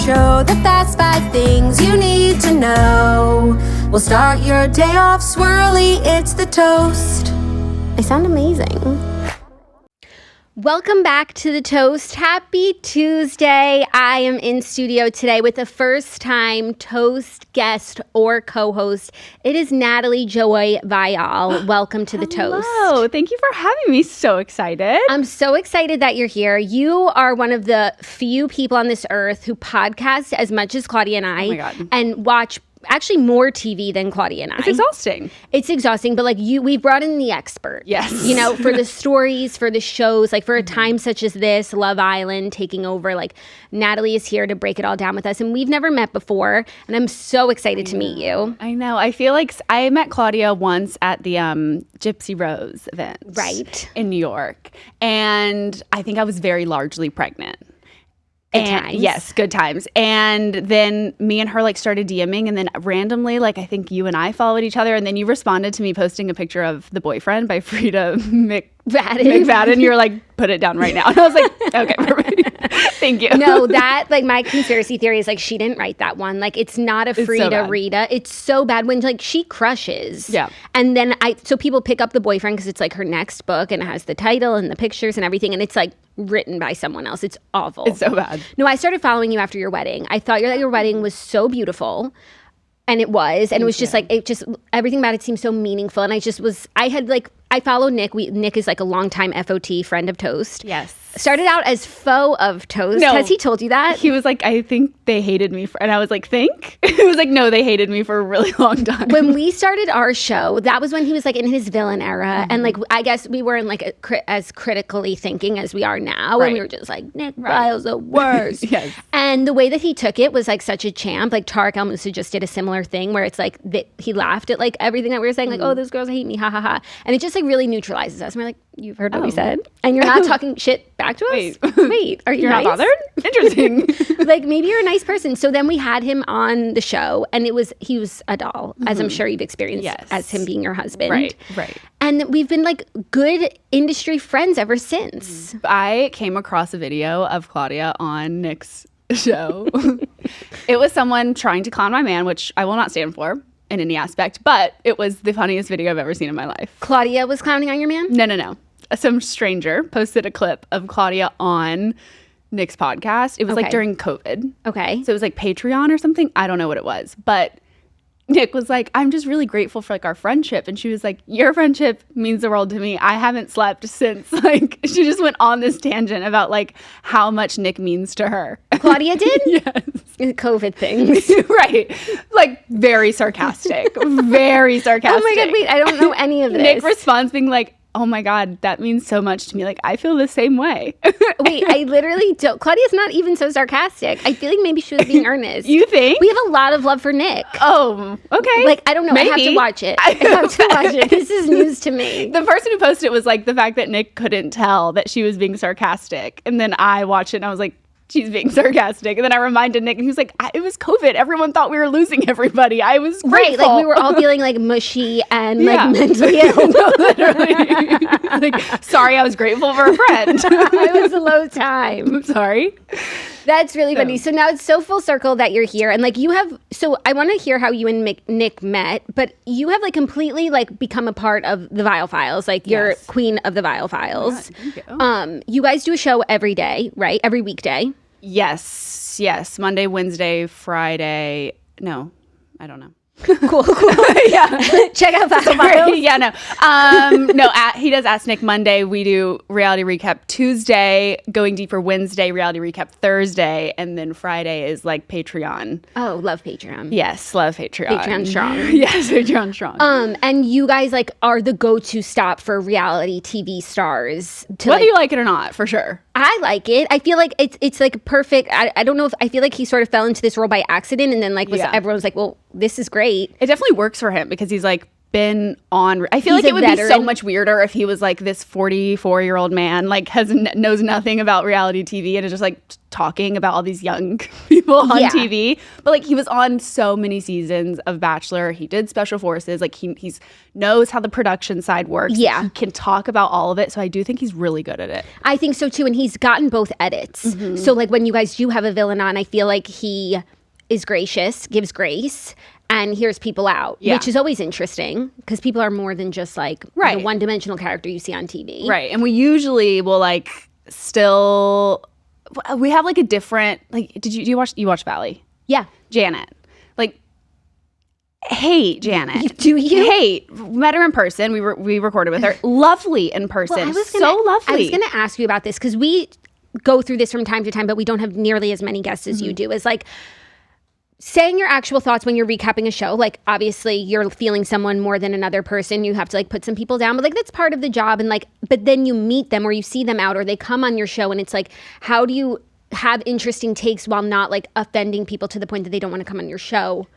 show, the fast 5 things you need to know. We'll start your day off swirly, it's the toast. I sound amazing. Welcome back to The Toast. Happy Tuesday. I am in studio today with a first-time Toast guest or co-host. It is Natalie Joy Viall. Welcome to The Toast. Hello. Thank you for having me. So excited. I'm so excited that you're here. You are one of the few people on this earth who podcast as much as Claudia and I. Oh my God. And watch actually more TV than Claudia and I. It's exhausting. It's exhausting, but like we brought in the expert. Yes. You know, for the stories, for the shows, like for a time such as this, Love Island taking over, like Natalie is here to break it all down with us. And we've never met before. And I'm so excited to meet you. I know. I feel like I met Claudia once at the Gypsy Rose event. Right. In New York. And I think I was very largely pregnant. Good times. Yes, good times. And then me and her like started DMing, and then randomly, like I think you and I followed each other, and then you responded to me posting a picture of The Boyfriend by Frida McFadden. You were like, put it down right now. And I was like, okay, perfect. Thank you. No, that like my conspiracy theory is like she didn't write that one. Like it's not a Frida Rita. It's so bad when like she crushes. Yeah. And then so people pick up The Boyfriend because it's like her next book and it has the title and the pictures and everything, and it's like written by someone else. It's awful. It's so bad. No, I started following you after your wedding. I thought your wedding was so beautiful. And it was. And it was just like, everything about it seemed so meaningful. And I followed Nick. Nick is like a longtime FOT, friend of Toast. Yes. Started out as foe of Toast. No. Has he told you that? He was like, I think they hated me and I was like, think? He was like, no, they hated me for a really long time. When we started our show, that was when he was like in his villain era. And like, I guess we weren't like as critically thinking as we are now. Right. And we were just like, Nick Viall's the worst. Yes. And the way that he took it was like such a champ. Like Tarek El Moussa just did a similar thing where it's like he laughed at like everything that we were saying, like, oh, those girls hate me, ha ha ha. And it just like really neutralizes us. And we're like, you've heard what we said? And you're not talking shit back to us? Wait, are you You're nice? not bothered? Interesting. Like maybe you're a nice person. So then we had him on the show, and he was a doll, as I'm sure you've experienced as him being your husband. Right. And we've been like good industry friends ever since. I came across a video of Claudia on Nick's show. It was someone trying to clown my man, which I will not stand for in any aspect, but it was the funniest video I've ever seen in my life. Claudia was clowning on your man? No. Some stranger posted a clip of Claudia on Nick's podcast. It was like during COVID. Okay. So it was like Patreon or something. I don't know what it was. But Nick was like, I'm just really grateful for like our friendship. And she was like, your friendship means the world to me. I haven't slept since. Like she just went on this tangent about like how much Nick means to her. Claudia did? Yes. COVID things. Right. Like very sarcastic. Very sarcastic. Oh my God, wait, I don't know any of this. Nick responds being like, oh my God, that means so much to me. Like, I feel the same way. Wait, I literally don't. Claudia's not even so sarcastic. I feel like maybe she was being earnest. You think? We have a lot of love for Nick. Oh, okay. Like, I don't know. Maybe. I have to watch it. I have to watch it. This is news to me. The person who posted it was like the fact that Nick couldn't tell that she was being sarcastic. And then I watched it and I was like, she's being sarcastic. And then I reminded Nick and he was like, it was COVID. Everyone thought we were losing everybody. I was grateful. Right, like we were all feeling like mushy and like mentally ill. No, literally. Like, sorry, I was grateful for a friend. It was a low time. I'm sorry. That's really funny. So now it's so full circle that you're here. And like you have, so I want to hear how you and Nick met, but you have like completely like become a part of the Viall Files. Like you're queen of the Viall Files. Thank you. You guys do a show every day, right? Every weekday. Yes. Monday, Wednesday, Friday. No, I don't know. Cool. Yeah. Check out Viall Files. Yeah, no. He does Ask Nick Monday. We do Reality Recap Tuesday, Going Deeper Wednesday, Reality Recap Thursday, and then Friday is like Patreon. Oh, love Patreon. Yes, love Patreon. Patreon strong. Yes, Patreon strong. And you guys like are the go-to stop for reality TV stars. Whether you like it or not, for sure. I like it. I feel like it's like perfect. I don't know if I feel like he sort of fell into this role by accident, and then like everyone was like, well, this is great. It definitely works for him because he's like been on. I feel He's like a it would be so veteran. much weirder if he was like this 44-year-old man, like knows nothing about reality TV and is just like talking about all these young people on Yeah. TV. But like he was on so many seasons of Bachelor. He did Special Forces. Like he's knows how the production side works. Yeah. He can talk about all of it. So I do think he's really good at it. I think so too, and he's gotten both edits. So like when you guys do have a villain on, I feel like he is gracious, gives grace, and hears people out, Yeah. which is always interesting because people are more than just like Right. the one-dimensional character you see on TV. Right. And we usually will like still we have like a different like do you watch Valley? Yeah. Janet. Like hate Janet. Do you? Hate. Met her in person. We recorded with her. Lovely in person. Well, So lovely. I was going to ask you about this because we go through this from time to time, but we don't have nearly as many guests as you do. Is like saying your actual thoughts when you're recapping a show. Like obviously you're feeling someone more than another person. You have to like put some people down, but like that's part of the job. And like, but then you meet them or you see them out or they come on your show and it's like, how do you have interesting takes while not like offending people to the point that they don't want to come on your show?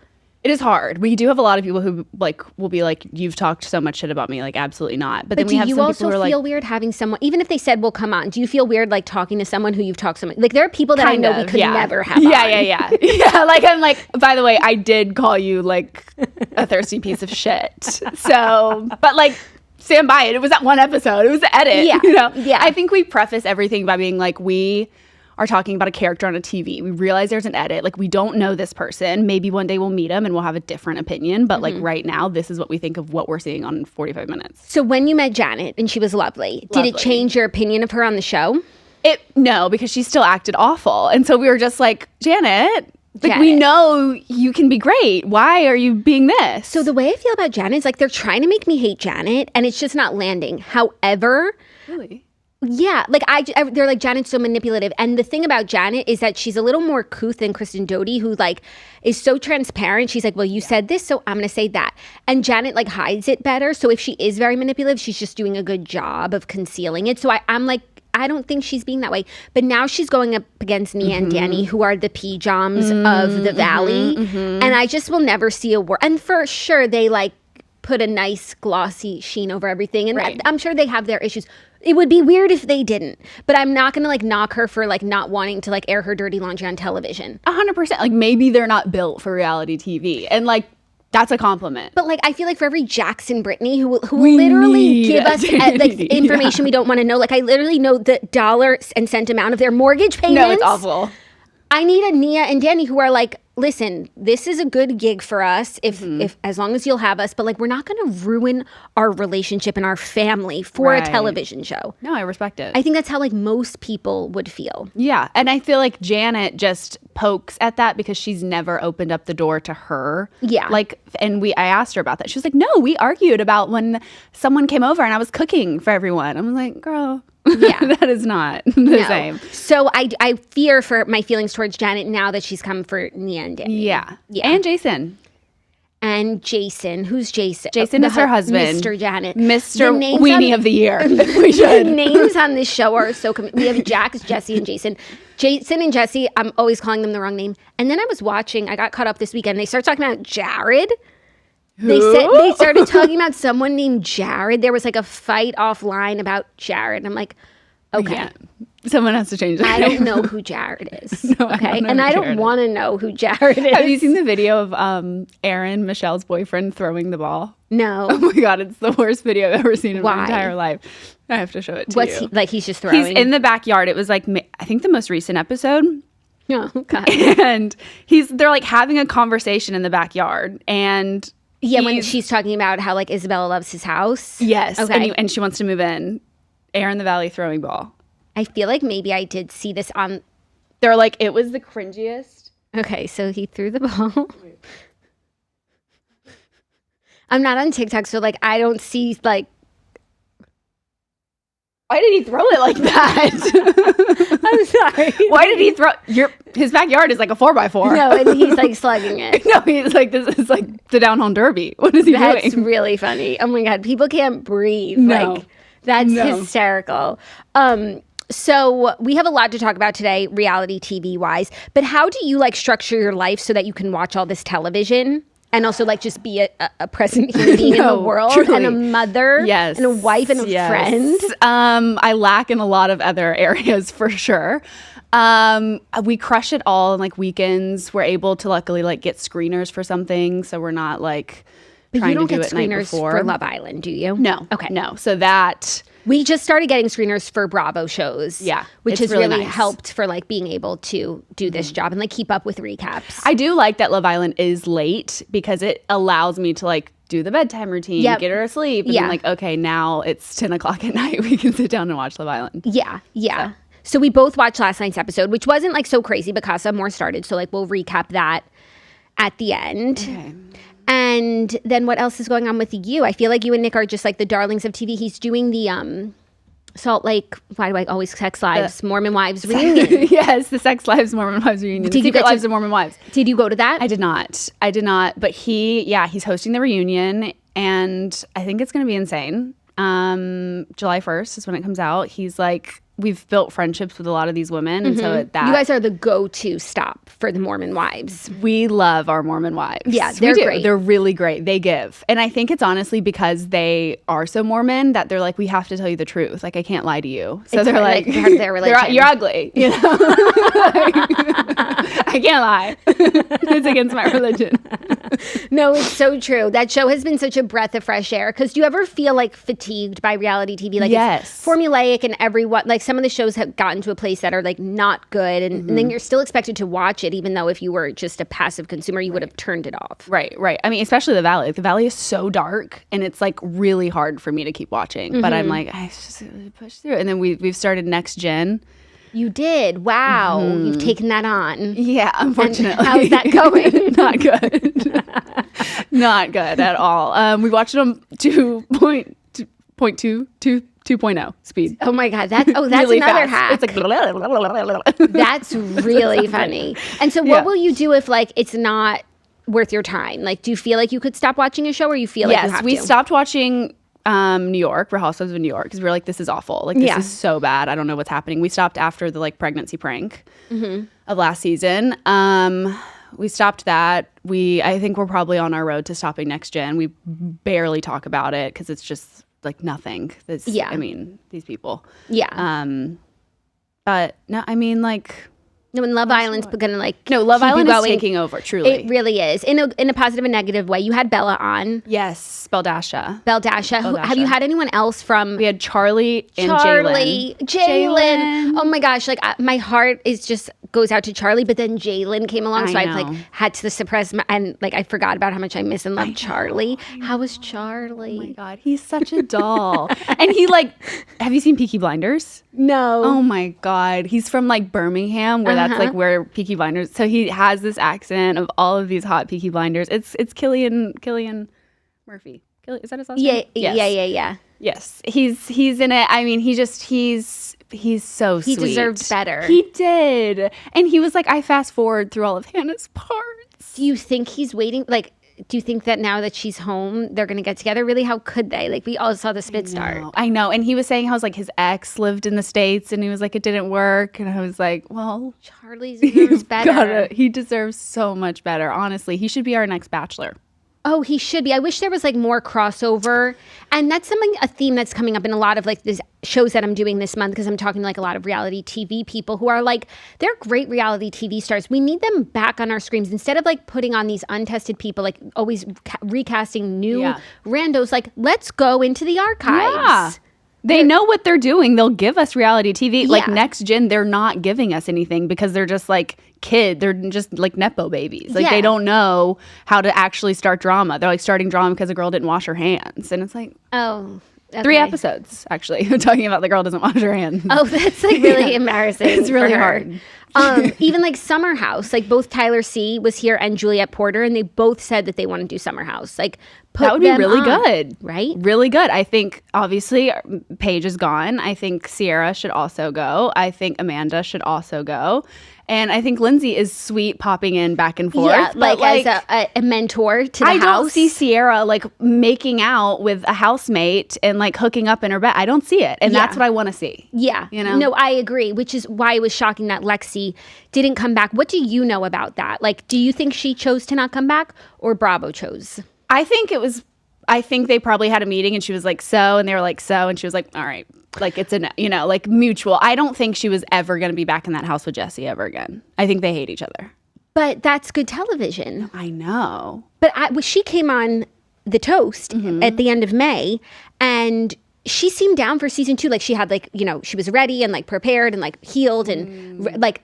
It is hard. We do have a lot of people who like will be like, "You've talked so much shit about me." Like, absolutely not. But then we do have you some also people who are feel like, weird having someone, even if they said, well, come on, do you feel weird like talking to someone who you've talked so much? Like there are people that I know we could never have on. Yeah. Like I'm like, by the way, I did call you like a thirsty piece of shit. So, but like, stand by it. It was that one episode. It was the edit. Yeah. You know? Yeah. I think we preface everything by being like, we are talking about a character on a TV. We realize there's an edit. Like we don't know this person. Maybe one day we'll meet him and we'll have a different opinion. But like right now, this is what we think of what we're seeing on 45 minutes. So when you met Janet and she was lovely, did it change your opinion of her on the show? No, because she still acted awful. And so we were just like, Janet, like we know you can be great. Why are you being this? So the way I feel about Janet is like they're trying to make me hate Janet and it's just not landing. However, really? yeah, like they're like, Janet's so manipulative. And the thing about Janet is that she's a little more couth than Kristen Doty, who like is so transparent. She's like, well, you said this, so I'm going to say that. And Janet like hides it better. So if she is very manipulative, she's just doing a good job of concealing it. So I'm like, I don't think she's being that way. But now she's going up against Nia and Danny, who are the P-Joms of the Valley. And I just will never see a word. And for sure, they like put a nice glossy sheen over everything. And I'm sure they have their issues. It would be weird if they didn't. But I'm not going to like knock her for like not wanting to like air her dirty laundry on television. 100%. Like maybe they're not built for reality TV. And like, that's a compliment. But like, I feel like for every Jackson Brittany who will literally give us like information we don't want to know. Like I literally know the dollar and cent amount of their mortgage payments. No, it's awful. I need a Nia and Danny who are like, listen, this is a good gig for us if as long as you'll have us, but like we're not going to ruin our relationship and our family for a television show. No, I respect it. I think that's how like most people would feel. Yeah, and I feel like Janet just pokes at that because she's never opened up the door to her. Yeah. Like, and I asked her about that. She was like, no, we argued about when someone came over and I was cooking for everyone. I'm like, girl. Yeah, that is not the same. So I fear for my feelings towards Janet now that she's come for Nia and Danny. Yeah. And Jason. And Jason. Who's Jason? Jason is her husband. Mr. Janet. Mr. Weenie of the Year. We should. The names on this show are so... we have Jax, Jesse, and Jason. Jason and Jesse, I'm always calling them the wrong name. And then I was watching, I got caught up this weekend, they started talking about Jared. They started talking about someone named Jared. There was like a fight offline about Jared. And I'm like, okay. Yeah. Someone has to change that. I don't know who Jared is. No, okay. I don't want to know who Jared is. Have you seen the video of Aaron, Michelle's boyfriend, throwing the ball? No. Oh my God, it's the worst video I've ever seen in my entire life. I have to show it to you. What's he, like he's just throwing? He's in the backyard. It was like, I think the most recent episode. Oh, God. And they're like having a conversation in the backyard. And yeah, when she's talking about how like Isabella loves his house. Yes. Okay. And she wants to move in. Aaron the Valley throwing ball. I feel like maybe I did see this on. They're like, it was the cringiest. Okay, so he threw the ball. I'm not on TikTok, so like I don't see like. Why did he throw it like that? I'm sorry. Why did he throw his backyard is like a 4x4. No, and he's like slugging it. No, he's like, this is like the down home derby. What is he doing? That's really funny. Oh my God, people can't breathe. No. Like, that's hysterical. So we have a lot to talk about today, reality TV wise, but how do you like structure your life so that you can watch all this television? and also like just be a present human being in the world, truly. And a mother, yes, and a wife, and a friend. I lack in a lot of other areas for sure. We crush it all on like weekends. We're able to luckily like get screeners for something, so we're not like trying to do it night before. For Love Island, do you? No. Okay. No. So that we just started getting screeners for Bravo shows. Yeah. Which has really nice. helped for like being able to do this job and like keep up with recaps. I do like that Love Island is late because it allows me to like do the bedtime routine, get her asleep, and then like, okay, now it's 10 o'clock at night. We can sit down and watch Love Island. Yeah. So we both watched last night's episode, which wasn't like so crazy because more started. So like we'll recap that at the end. Okay. And then what else is going on with you? I feel like you and Nick are just like the darlings of TV. He's doing the Salt Lake, why do I always Sex Lives, Mormon Wives reunion. Yes, the Sex Lives, Mormon Wives reunion. Did you get Lives of Mormon Wives. Did you go to that? I did not. But he's hosting the reunion, and I think it's going to be insane. July 1st is when it comes out. He's like, we've built friendships with a lot of these women, and so that you guys are the go-to stop for the Mormon wives. We love our Mormon wives. Yeah, they're great. They're really great. They give, and I think it's honestly because they are so Mormon that they're like, we have to tell you the truth. Like, I can't lie to you. So they're like their religion. You're ugly. You know, I can't lie. It's against my religion. No, it's so true. That show has been such a breath of fresh air. Because do you ever feel like fatigued by reality TV? Like it's formulaic, and everyone like some of the shows have gotten to a place that are like not good, and then you're still expected to watch it, even though if you were just a passive consumer, you would have turned it off. Right. I mean, especially The Valley. The Valley is so dark, and it's like really hard for me to keep watching. But I'm like, I just push through. And then we've started Next Gen. You did. Wow. You've taken that on. Yeah, unfortunately. And how's that going? Not good. Not good at all. We watched it on 2.0 speed. Oh my God. That's really another fast. hack. It's like that's really funny. And so what will you do if like it's not worth your time? Like, do you feel like you could stop watching a show, or you feel like you have to? Yes, we stopped watching New York, Real Housewives of New York, because we were like, this is awful. Like, this is so bad. I don't know what's happening. We stopped after the like pregnancy prank of last season. We stopped that. I think we're probably on our road to stopping Next Gen. We barely talk about it because it's just like nothing. I mean, these people. Yeah. But no, I mean, like. No, and Love Island's gonna like Love Island is taking over. Truly, it really is in a positive and negative way. You had Bella on. Yes, Beldasha. Have you had anyone else from? We had Charlie and Jalen. Oh my gosh! Like my heart is just goes out to Charlie, but then Jalen came along, so I've like had to suppress and like I forgot about how much I miss and love Charlie. How was Charlie? Oh my God, he's such a doll. And he like, have you seen Peaky Blinders? No. Oh my God, he's from like Birmingham, where that's like where Peaky Blinders. So he has this accent of all of these hot Peaky Blinders. It's Cillian Murphy. Is that his last name? Yeah. Yes, he's in it. I mean, he's so sweet. He deserved better. He did, and he was like, I fast forward through all of Hannah's parts. Do you think he's waiting? Like, do you think that now that she's home, they're going to get together? Really, how could they? Like, we all saw the spit start. I know. And he was saying how his ex lived in the States, and he was like, it didn't work. And I was like, well, Charlie deserves better. He deserves so much better. Honestly, he should be our next Bachelor. Oh, he should be. I wish there was like more crossover. And that's a theme that's coming up in a lot of like these shows that I'm doing this month, because I'm talking to like a lot of reality TV people who are like, they're great reality TV stars. We need them back on our screens instead of like putting on these untested people, like always recasting new randos. Like, let's go into the archives. Yeah. They know what they're doing. They'll give us reality TV. Like Next Gen, they're not giving us anything because they're just like they're just like Nepo babies. Like they don't know how to actually start drama. They're like starting drama because a girl didn't wash her hands. And it's like, oh, okay. 3 episodes actually talking about the girl doesn't wash her hands. Oh, that's like really embarrassing. It's really hard. Even like Summer House, like both Tyler C was here and Juliette Porter, and they both said that they want to do Summer House. Like That would be really on, good. right? Really good. I think, obviously, Paige is gone. I think Sierra should also go. I think Amanda should also go. And I think Lindsay is sweet popping in back and forth. Yeah, like as a mentor to the house. I don't see Sierra like making out with a housemate and like hooking up in her bed. I don't see it. And that's what I want to see. Yeah. You know? No, I agree, which is why it was shocking that Lexi didn't come back. What do you know about that? Like, do you think she chose to not come back or Bravo chose? I think they probably had a meeting and she was like, so, and they were like, so, and she was like, all right. Like it's like mutual. I don't think she was ever going to be back in that house with Jesse ever again. I think they hate each other. But that's good television. I know. But she came on The Toast at the end of May, and she seemed down for season 2. Like she had she was ready and like prepared and like healed and like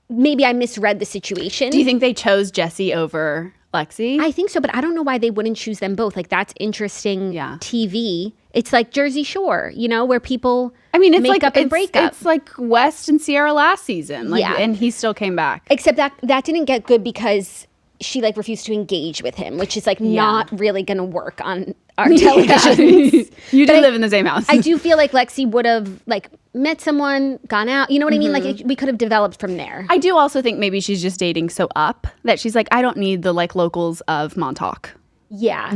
maybe I misread the situation. Do you think they chose Jesse over Lexi? I think so, but I don't know why they wouldn't choose them both. Like that's interesting TV. It's like Jersey Shore, where people make up and break up. It's like West and Sierra last season. And he still came back. Except that didn't get good because she like refused to engage with him, which is like not really going to work on our televisions. You do live in the same house. I do feel like Lexi would have like met someone, gone out. You know what I mean? Like we could have developed from there. I do also think maybe she's just dating so up that she's like, I don't need the like locals of Montauk. Yeah.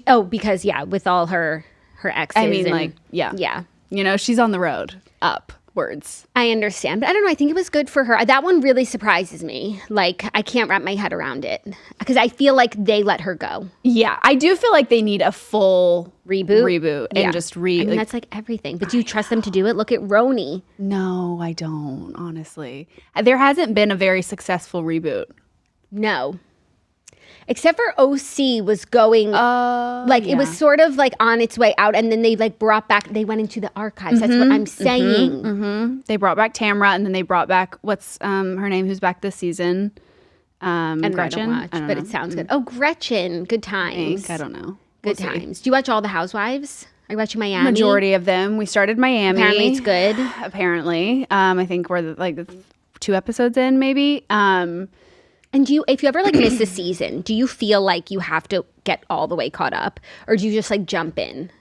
Oh, because with all her exes. Yeah. She's on the road upwards. I understand. But I don't know. I think it was good for her. That one really surprises me. Like, I can't wrap my head around it. Because I feel like they let her go. Yeah. I do feel like they need a full reboot and just that's like everything. But do you trust them to do it? Look at Roni. No, I don't, honestly. There hasn't been a very successful reboot. No. Except for OC was going, it was sort of like on its way out, and then they like brought back, they went into the archives. That's what I'm saying. They brought back Tamra, and then they brought back, what's her name, who's back this season? And Gretchen? I don't know. It sounds good. Oh, Gretchen. Good times. I don't know. Good times. Do you watch all the Housewives? Are you watching Miami? Majority of them. We started Miami. Apparently it's good. Apparently. I think we're like 2 episodes in, maybe. And if you ever like miss a season, do you feel like you have to get all the way caught up, or do you just like jump in?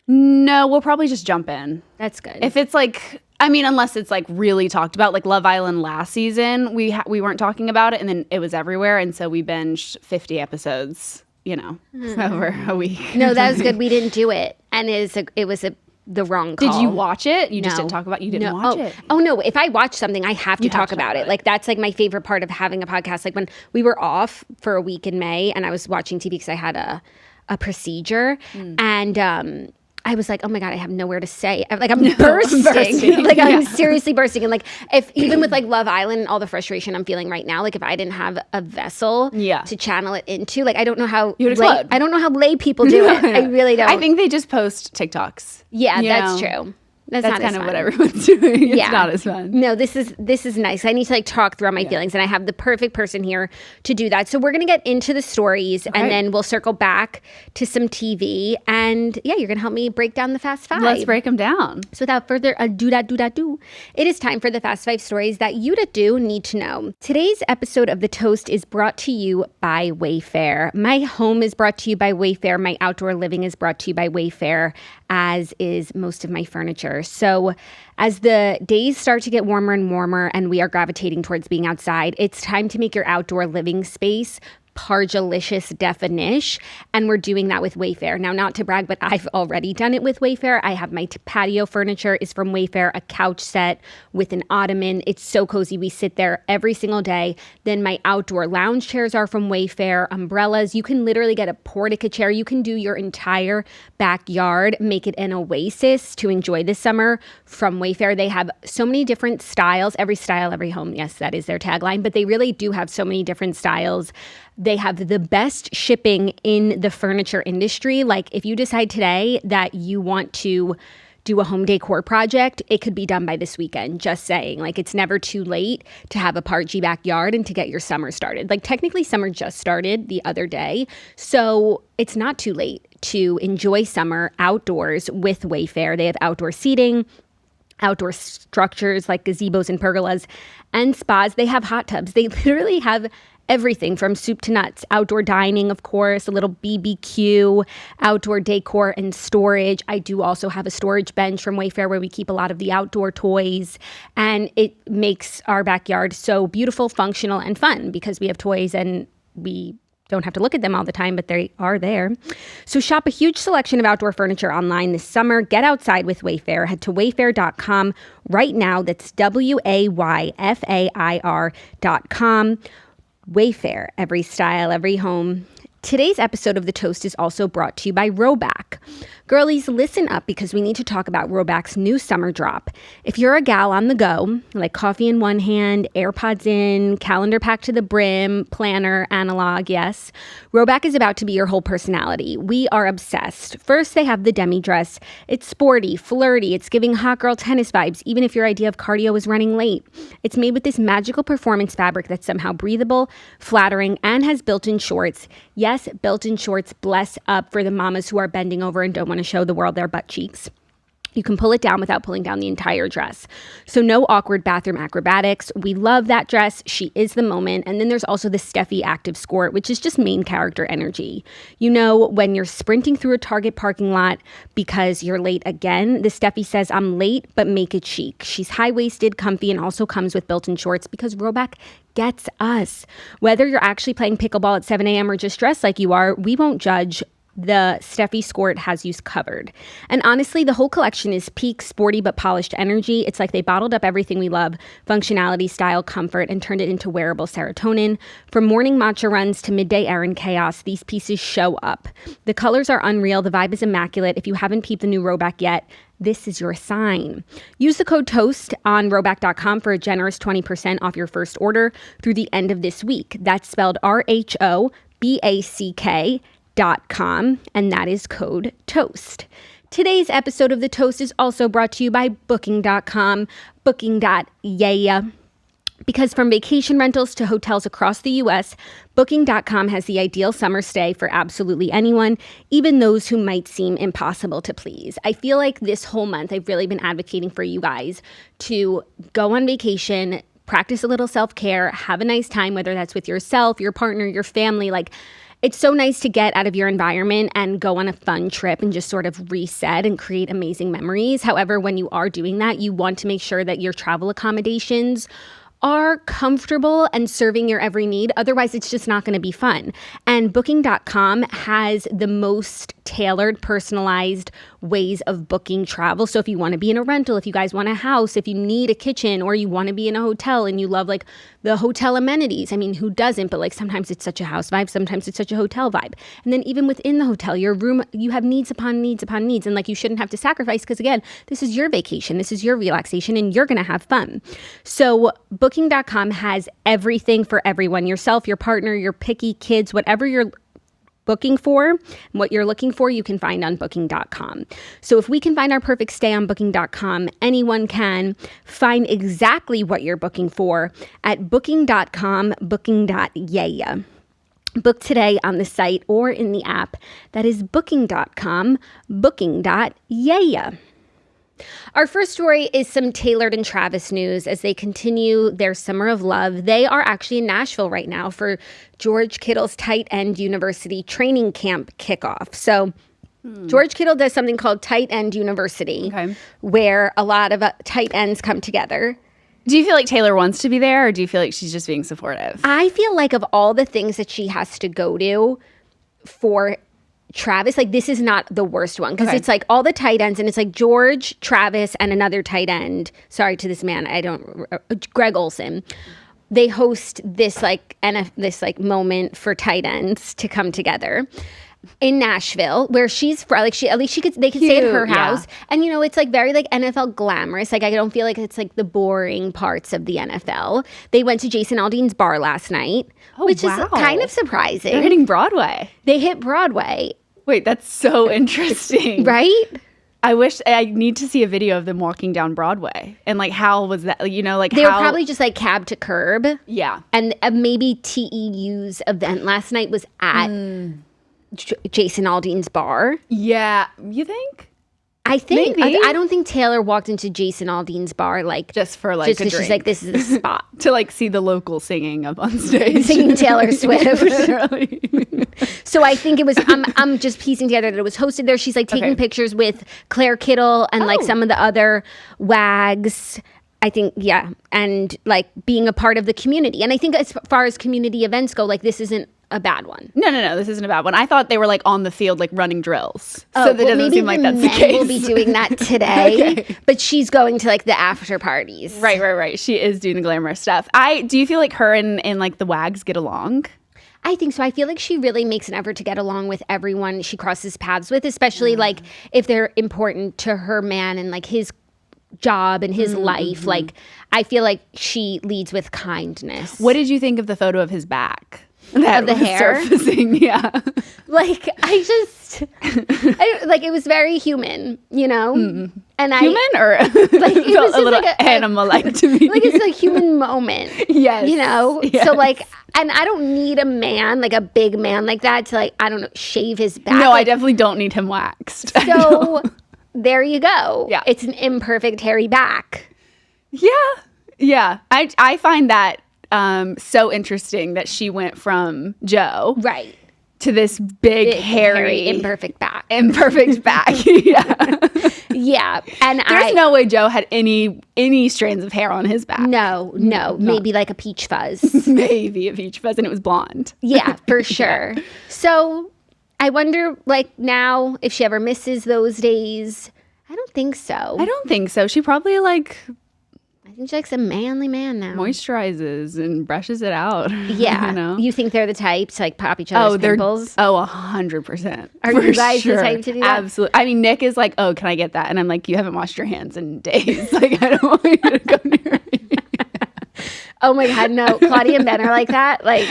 No, we'll probably just jump in. That's good. If it's like, unless it's like really talked about, like Love Island last season, we weren't talking about it, and then it was everywhere, and so we binged 50 episodes, over a week. No, that was good. We didn't do it, and it was the wrong call. Did you watch it? You just didn't talk about it? You didn't watch it? Oh, no. If I watch something, I have to talk about it. Like, that's like my favorite part of having a podcast. Like when we were off for a week in May and I was watching TV because I had a procedure and I was like, oh my God, I have nowhere to say. I'm bursting. Like I'm seriously bursting. And like, if even with like Love Island and all the frustration I'm feeling right now, like if I didn't have a vessel to channel it into, like I don't know how I don't know how lay people do it. I really don't. I think they just post TikToks. Yeah, that's true. That's not kind as of fun. what everyone's doing. It's not as fun. No, this is nice. I need to like talk through all my feelings, and I have the perfect person here to do that. So we're gonna get into the stories, and then we'll circle back to some TV. And you're gonna help me break down the Fast Five. Let's break them down. So without further ado, it is time for the Fast Five stories that you need to know. Today's episode of The Toast is brought to you by Wayfair. My home is brought to you by Wayfair. My outdoor living is brought to you by Wayfair, as is most of my furniture. So as the days start to get warmer and warmer and we are gravitating towards being outside, it's time to make your outdoor living space Pargelicious definition, and we're doing that with Wayfair. Now, not to brag, but I've already done it with Wayfair. I have my patio furniture is from Wayfair, a couch set with an ottoman. It's so cozy. We sit there every single day. Then my outdoor lounge chairs are from Wayfair, umbrellas. You can literally get a portica chair. You can do your entire backyard, make it an oasis to enjoy this summer from Wayfair. They have so many different styles, every style, every home. Yes, that is their tagline, but they really do have so many different styles. They have the best shipping in the furniture industry. Like if you decide today that you want to do a home decor project, it could be done by this weekend. Just saying, like it's never too late to have a Pargy backyard and to get your summer started. Like technically summer just started the other day. So it's not too late to enjoy summer outdoors with Wayfair. They have outdoor seating, outdoor structures like gazebos and pergolas, and spas. They have hot tubs. They literally have everything from soup to nuts, outdoor dining, of course, a little BBQ, outdoor decor and storage. I do also have a storage bench from Wayfair where we keep a lot of the outdoor toys, and it makes our backyard so beautiful, functional, and fun because we have toys and we don't have to look at them all the time, but they are there. So shop a huge selection of outdoor furniture online this summer. Get outside with Wayfair. Head to wayfair.com right now. That's WAYFAIR.com. Wayfair, every style, every home. Today's episode of The Toast is also brought to you by Roback. Girlies, listen up because we need to talk about Roback's new summer drop. If you're a gal on the go, like coffee in one hand, AirPods in, calendar packed to the brim, planner, analog, yes, Roback is about to be your whole personality. We are obsessed. First, they have the demi dress. It's sporty, flirty, it's giving hot girl tennis vibes, even if your idea of cardio is running late. It's made with this magical performance fabric that's somehow breathable, flattering, and has built-in shorts. Yes, built-in shorts, bless up for the mamas who are bending over and don't want to show the world their butt cheeks. You can pull it down without pulling down the entire dress. So no awkward bathroom acrobatics. We love that dress. She is the moment. And then there's also the Steffi Active Skirt, which is just main character energy. You know, when you're sprinting through a Target parking lot because you're late again, the Steffi says, I'm late, but make it chic. She's high-waisted, comfy, and also comes with built-in shorts because Roback gets us. Whether you're actually playing pickleball at 7 a.m. or just dressed like you are, we won't judge. The Steffi Skirt has you covered. And honestly, the whole collection is peak, sporty, but polished energy. It's like they bottled up everything we love, functionality, style, comfort, and turned it into wearable serotonin. From morning matcha runs to midday errand chaos, these pieces show up. The colors are unreal. The vibe is immaculate. If you haven't peeped the new Roback yet, this is your sign. Use the code TOAST on Roback.com for a generous 20% off your first order through the end of this week. That's spelled RHOBACK.com, and that is code TOAST. Today's episode of The Toast is also brought to you by Booking.com, Booking.yeah. Because from vacation rentals to hotels across the U.S., Booking.com has the ideal summer stay for absolutely anyone, even those who might seem impossible to please. I feel like this whole month I've really been advocating for you guys to go on vacation, practice a little self-care, have a nice time, whether that's with yourself, your partner, your family. Like, it's so nice to get out of your environment and go on a fun trip and just sort of reset and create amazing memories. However, when you are doing that, you want to make sure that your travel accommodations are comfortable and serving your every need. Otherwise, it's just not going to be fun. And Booking.com has the most tailored, personalized ways of booking travel. So if you want to be in a rental, if you guys want a house, if you need a kitchen, or you want to be in a hotel and you love like the hotel amenities. I mean, who doesn't? But like sometimes it's such a house vibe, sometimes it's such a hotel vibe. And then even within the hotel, your room, you have needs upon needs upon needs. And like you shouldn't have to sacrifice because again, this is your vacation, this is your relaxation, and you're going to have fun. So Booking.com has everything for everyone, yourself, your partner, your picky kids, whatever you're booking for, what you're looking for, you can find on Booking.com. So if we can find our perfect stay on Booking.com, anyone can find exactly what you're booking for at Booking.com, Booking.yeah. Book today on the site or in the app. That is Booking.com, Booking.yeah. Our first story is some Tailored and Travis news as they continue their summer of love. They are actually in Nashville right now for George Kittle's Tight End University training camp kickoff. So George Kittle does something called Tight End University, where a lot of tight ends come together. Do you feel like Taylor wants to be there, or do you feel like she's just being supportive? I feel like of all the things that she has to go to for Travis, like this is not the worst one because it's like all the tight ends and it's like George, Travis, and another tight end. Sorry to this man, Greg Olsen. They host this like moment for tight ends to come together in Nashville, where she's from. Like they could stay at her house, and you know it's like very like NFL glamorous. Like I don't feel like it's like the boring parts of the NFL. They went to Jason Aldean's bar last night, which is kind of surprising. They're hitting Broadway. They hit Broadway. Wait, that's so interesting. Right? I need to see a video of them walking down Broadway. And like, how was that? You know, like they were probably just like cab to curb. Yeah. And maybe TEU's event last night was at Jason Aldean's bar. Yeah. You think? I think Maybe. I don't think Taylor walked into Jason Aldean's bar like just for like a drink. She's like, this is the spot to like see the local singing up on stage, singing Taylor Swift. Literally. So I think it was. I'm just piecing together that it was hosted there. She's like taking pictures with Claire Kittle and like some of the other wags. I think, and like being a part of the community. And I think as far as community events go, like this isn't a bad one. No, this isn't a bad one. I thought they were like on the field, like running drills. So that doesn't seem like that's the case. We'll be doing that today, but she's going to like the after parties. Right. She is doing the glamorous stuff. Do you feel like her and like the wags get along? I think so. I feel like she really makes an effort to get along with everyone she crosses paths with, especially like if they're important to her man and like his job and his life. Like I feel like she leads with kindness. What did you think of the photo of his back? Of the hair? Surfacing, yeah. Like like it was very human, you know? And human or like it was a little like animal-like to me. Like it's a human moment. Yes. You know? Yes. So like, and I don't need a man, like a big man like that to like, I don't know, shave his back. No, like, I definitely don't need him waxed. So there you go. Yeah. It's an imperfect hairy back. Yeah. I find that so interesting that she went from Joe Right. to this big hairy imperfect back. Yeah. Yeah. And There's no way Joe had any strands of hair on his back. No. Maybe like a peach fuzz. Maybe a peach fuzz, and it was blonde. Yeah, for sure. So I wonder, like, now if she ever misses those days. I don't think so. I don't think so. She probably like I think she likes a manly man now. moisturizes and brushes it out. Yeah. You know? You think they're the type to like pop each other's pimples? 100%. Are you guys the type to do that? Absolutely. I mean, Nick is like, oh, can I get that? And I'm like, you haven't washed your hands in days. Like, I don't want you to go near me. Oh my God, no. Claudia and Ben are like that. Like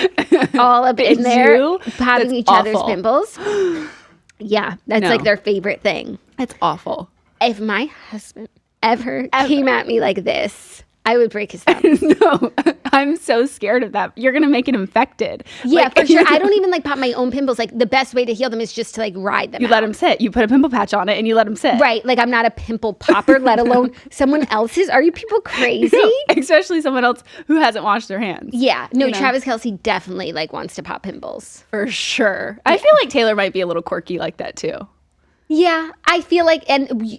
all up in there, popping each other's pimples. Yeah. That's like their favorite thing. That's awful. If my husband ever came at me like this, I would break his thumb. No, I'm so scared of that. You're going to make it infected. Yeah, like, for sure. I don't even like pop my own pimples. Like the best way to heal them is just to like ride them You out. let them sit. You put a pimple patch on it and you let them sit. Right. Like I'm not a pimple popper, let alone someone else's. Are you people crazy? No, especially someone else who hasn't washed their hands. Yeah. No, Travis Kelce definitely like wants to pop pimples. For sure. I feel like Taylor might be a little quirky like that too. Yeah. I feel like, and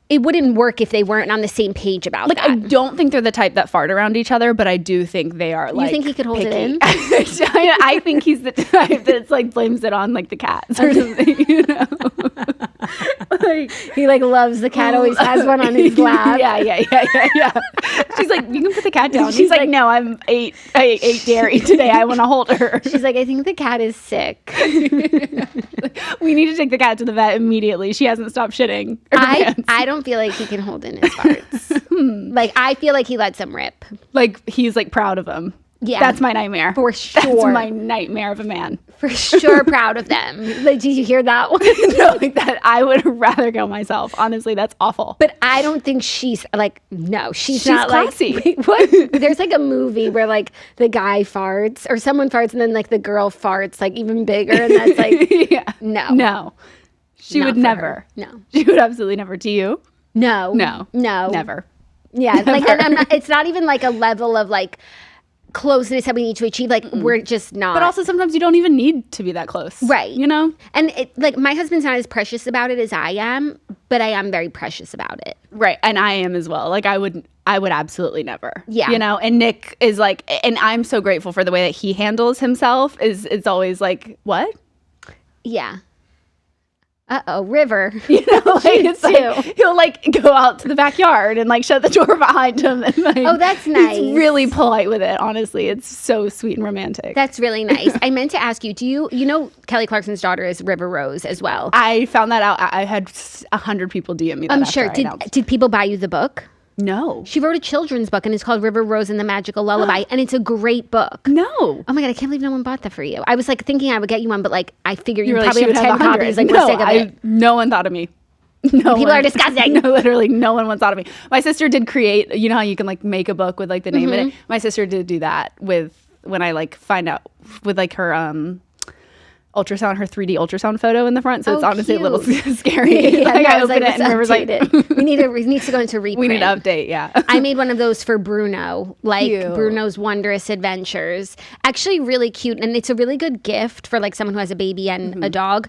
it wouldn't work if they weren't on the same page about Like, that. I don't think they're the type that fart around each other, but I do think they are like. You think he could hold picky. it in? I think he's the type that's like blames it on like the cats or something, you know? Like, He like loves the cat, always has one on his lap. Yeah. She's like, you can put the cat down. She's like, no, I ate dairy today. I want to hold her. She's like, I think the cat is sick. We need to take the cat to the vet immediately. She hasn't stopped shitting. I don't feel like he can hold in his farts. Like I feel like he lets them rip. Like he's like proud of them. Yeah. That's my nightmare. For sure. That's my nightmare of a man. For sure proud of them. Like, did you hear that one? No, like that. I would rather go myself. Honestly, that's awful. But I don't think she's like, no, she's not classy. like, wait, what? There's like a movie where like the guy farts or someone farts and then like the girl farts like even bigger. And that's like, yeah. No. She Not would for never. her. No. She would absolutely never. To you? No. Never. Yeah. Like, and I'm not, it's not even like a level of like closeness that we need to achieve. Like, we're just not. But also sometimes you don't even need to be that close. Right. You know? And it, like, my husband's not as precious about it as I am, but I am very precious about it. Right. And I am as well. Like, I would absolutely never. Yeah. You know? And Nick is like, and I'm so grateful for the way that he handles himself. It's always like, what? Yeah. River. You know, like it's like he'll like go out to the backyard and like shut the door behind him and like, oh, that's nice. He's really polite with it, honestly. It's so sweet and romantic. That's really nice. I meant to ask you, you know Kelly Clarkson's daughter is River Rose as well? I found that out. I had 100 people DM me that. I'm sure. Did people buy you the book? No. She wrote a children's book and it's called River Rose and the Magical Lullaby and it's a great book. No. Oh my God, I can't believe no one bought that for you. I was like thinking I would get you one, but like I figured you were probably like, have 10 copies. Like, no, we're sick of it. No one thought of me. No People are disgusting. No, literally, no one once thought of me. My sister did create, you know how you can like make a book with like the name in it? My sister did do that with, when I like find out with like her, ultrasound, her 3D ultrasound photo in the front. So it's honestly cute. a little scary. Yeah, like no, I open it and River's like, we need to go into reprint. we need to update. Yeah. I made one of those for Bruno, like Cute. Bruno's Wondrous Adventures. Actually really cute. And it's a really good gift for like someone who has a baby and a dog.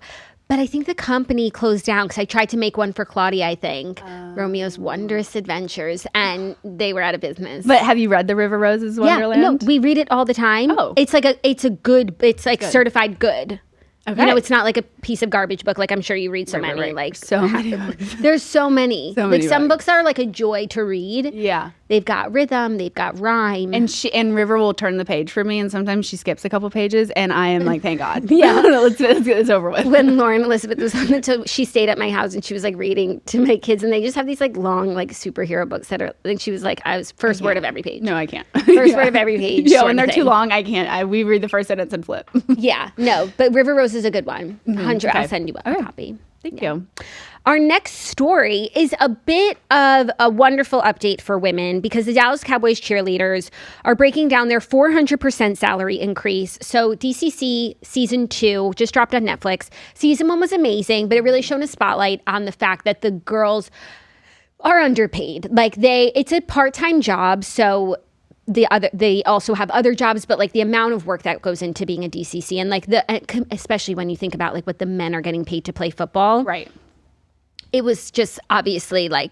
But I think the company closed down because I tried to make one for Claudia, I think. Romeo's Wondrous Adventures. And they were out of business. But have you read the River Rose's Wonderland? Yeah, no, we read it all the time. Oh. It's like certified good. Okay. You know, it's not like a piece of garbage book. Like I'm sure you read so many. Right. Like So many books. There's so many. many some books. books are like a joy to read. Yeah. They've got rhythm. They've got rhyme. And River will turn the page for me, and sometimes she skips a couple pages, and I am like, thank God. Yeah. let's get this over with. When Lauren Elizabeth was on the tour, she stayed at my house and she was like reading to my kids, and they just have these like long like superhero books that are like she was like I was first word of every page. No, I can't. First word of every page. Yeah, sort when of they're too thing. long, I can't. We read the first sentence and flip. Yeah, no, but River Rose is a good one. 100. Okay. I'll send you a copy. Thank you. Our next story is a bit of a wonderful update for women because the Dallas Cowboys cheerleaders are breaking down their 400% salary increase. So DCC season 2 just dropped on Netflix. Season 1 was amazing, but it really shone a spotlight on the fact that the girls are underpaid. Like it's a part-time job, so they also have other jobs, but like the amount of work that goes into being a DCC and like especially when you think about like what the men are getting paid to play football. Right. It was just obviously like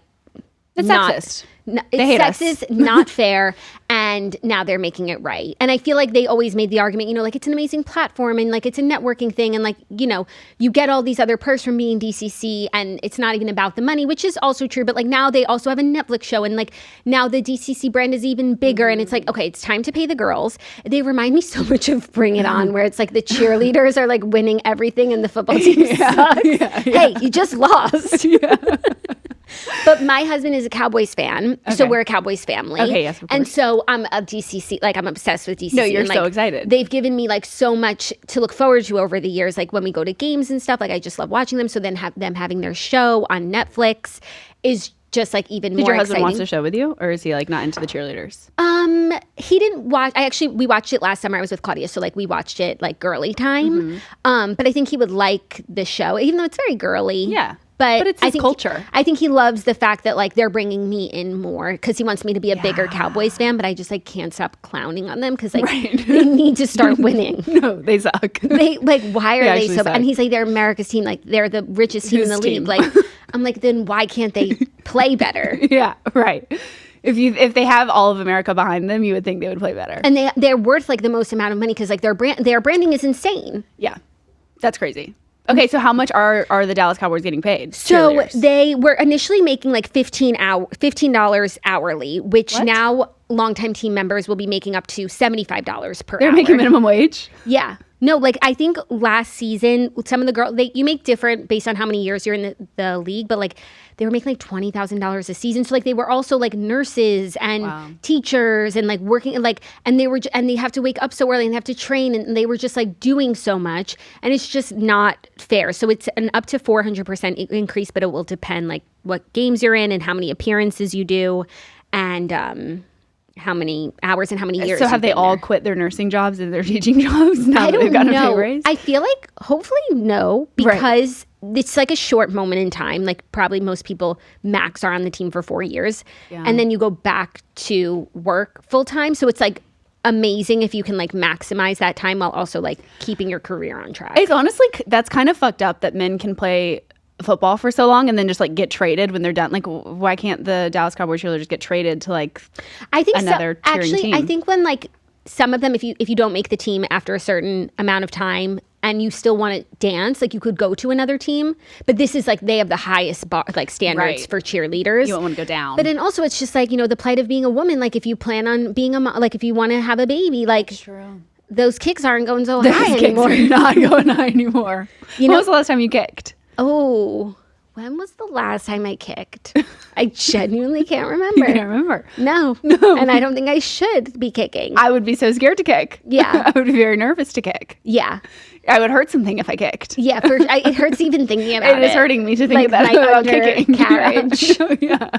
It's not sexist. It's They hate us. sexist, not fair, and now they're making it right. And I feel like they always made the argument, you know, like it's an amazing platform and like it's a networking thing and like, you know, you get all these other perks from being DCC and it's not even about the money, which is also true. But like now they also have a Netflix show and like now the DCC brand is even bigger and it's like, okay, it's time to pay the girls. They remind me so much of Bring It On, where it's like the cheerleaders are like winning everything and the football team sucks. Hey, you just lost. But my husband is a Cowboys fan, so we're a Cowboys family. Okay, yes, of course. And so I'm a DCC, like I'm obsessed with DCC. No, you're and, like, so excited. They've given me like so much to look forward to over the years. Like when we go to games and stuff, like I just love watching them. So then them having their show on Netflix is just like even more Did your husband exciting. watch the show with you, or is he like not into the cheerleaders? He didn't watch. We watched it last summer. I was with Claudia, so like we watched it like girly time. But I think he would like the show, even though it's very girly. Yeah. But it's his culture. I think he loves the fact that like they're bringing me in more because he wants me to be a bigger Cowboys fan. But I just like can't stop clowning on them because like they need to start winning. No, they suck. They like why are they actually so? suck. And he's like they're America's team. Like they're the richest team in the Whose league. team? Like I'm like then why can't they play better? Yeah, right. If they have all of America behind them, you would think they would play better. And they're worth like the most amount of money because like their branding is insane. Yeah, that's crazy. Okay, so how much are the Dallas Cowboys getting paid? So Cheerleaders. they were initially making like $15 hourly, which What? now longtime team members will be making up to $75 per They're hour. making minimum wage? Yeah. No, like I think last season, some of the girls, you make different based on how many years you're in the league, but like they were making like $20,000 a season. So like they were also like nurses and teachers and like working and like, and they have to wake up so early and they have to train and they were just like doing so much and it's just not fair. So it's an up to 400% increase, but it will depend like what games you're in and how many appearances you do and, how many hours and how many years. So have you've they been all there. quit their nursing jobs and their teaching jobs now I that they've don't gotten a know. pay raise? I feel like hopefully no, because it's like a short moment in time. Like probably most people max are on the team for 4 years, and then you go back to work full time. So it's like amazing if you can like maximize that time while also like keeping your career on track. It's honestly, that's kind of fucked up that men can play football for so long and then just like get traded when they're done. Like why can't the Dallas Cowboys cheerleaders get traded to like I think another cheering actually team? I think when like some of them if you don't make the team after a certain amount of time and you still want to dance, like you could go to another team, but this is like they have the highest bar, like standards for cheerleaders. You don't want to go down. But then also it's just like, you know, the plight of being a woman, like if you plan on being a like if you want to have a baby, like those kicks aren't going so high anymore. Those kicks are not going high anymore. When was the last time you kicked? Oh, when was the last time I kicked? I genuinely can't remember. I can't remember. No. And I don't think I should be kicking. I would be so scared to kick. Yeah. I would be very nervous to kick. Yeah. I would hurt something if I kicked. Yeah, it hurts even thinking about it. It is hurting me to think like about my kicking. undercarriage. Yeah.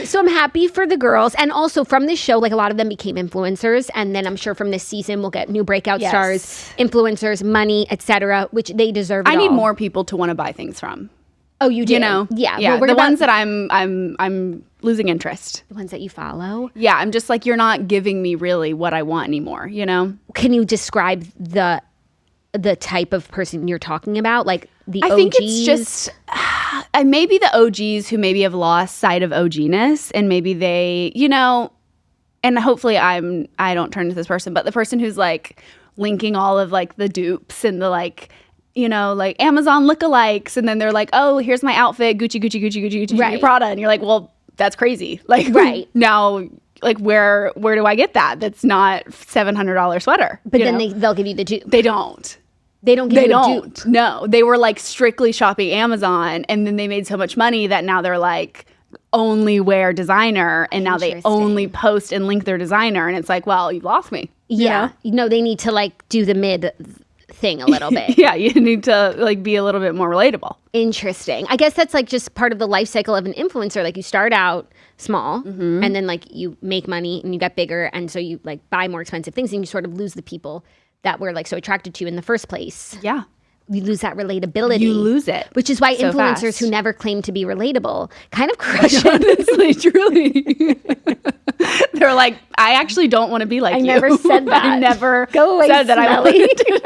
So I'm happy for the girls. And also from this show, like a lot of them became influencers. And then I'm sure from this season, we'll get new breakout stars, influencers, money, etc., which they deserve it I need all. more people to want to buy things from. Oh, you do? You know? Yeah. Yeah. Well, the ones that I'm losing interest. The ones that you follow? Yeah. I'm just like, you're not giving me really what I want anymore, you know? Can you describe the type of person you're talking about? Like the OGs? I think it's just maybe the OGs who maybe have lost sight of OG-ness, and maybe they, you know, and hopefully I don't turn into this person, but the person who's like linking all of like the dupes and the like, you know, like Amazon lookalikes, and then they're like, oh, here's my outfit, Gucci, Right. Prada, and you're like, well, that's crazy. Like, right now, like where do I get that? That's not $700 sweater. But then they'll give you the dupe. They don't. They don't give you a dupe. No, they were like strictly shopping Amazon, and then they made so much money that now they're like only wear designer, and now they only post and link their designer, and it's like, well, you lost me. Yeah. You know, they need to like do the mid thing a little bit. Yeah, you need to like be a little bit more relatable. Interesting. I guess that's like just part of the life cycle of an influencer. Like you start out small and then like you make money and you get bigger, and so you like buy more expensive things, and you sort of lose the people that were like so attracted to you in the first place. Yeah. You lose that relatability. You lose it. Which is why so influencers fast. who never claim to be relatable kind of crush it. Honestly, truly. They're like, I actually don't want to be like you. I never said that. I never Go away, said that Smelly. I wanted to.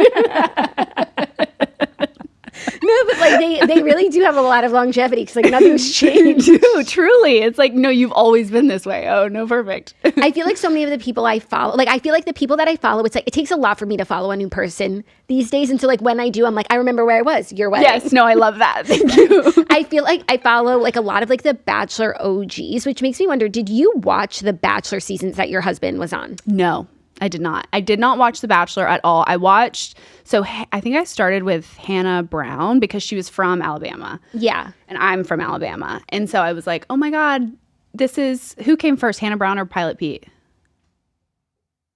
No, but like they really do have a lot of longevity because like nothing's changed. They do, truly. It's like, no, you've always been this way. Oh, no, perfect. I feel like so many of the people I follow, like I feel like the people that I follow, it's like it takes a lot for me to follow a new person these days. And so like when I do, I'm like, I remember where I was, your wedding. Yes, no, I love that. Thank you. I feel like I follow like a lot of like the Bachelor OGs, which makes me wonder, did you watch the Bachelor seasons that your husband was on? No, I did not. I did not watch The Bachelor at all. I watched, so I think I started with Hannah Brown because she was from Alabama. Yeah. And I'm from Alabama. And so I was like, oh my God, this is, who came first, Hannah Brown or Pilot Pete?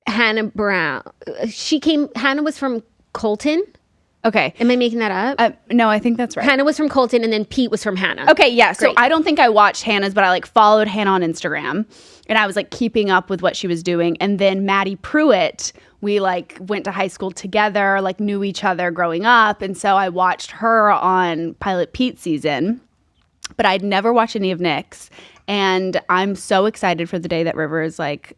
Hannah Brown. Hannah was from Colton. Okay. Am I making that up? No, I think that's right. Hannah was from Colton and then Pete was from Hannah. Okay, yeah. So Great. I don't think I watched Hannah's, but I like followed Hannah on Instagram, and I was like keeping up with what she was doing. And then Maddie Pruitt, we like went to high school together, like knew each other growing up. And so I watched her on Pilot Pete's season, but I'd never watched any of Nick's. And I'm so excited for the day that River is like,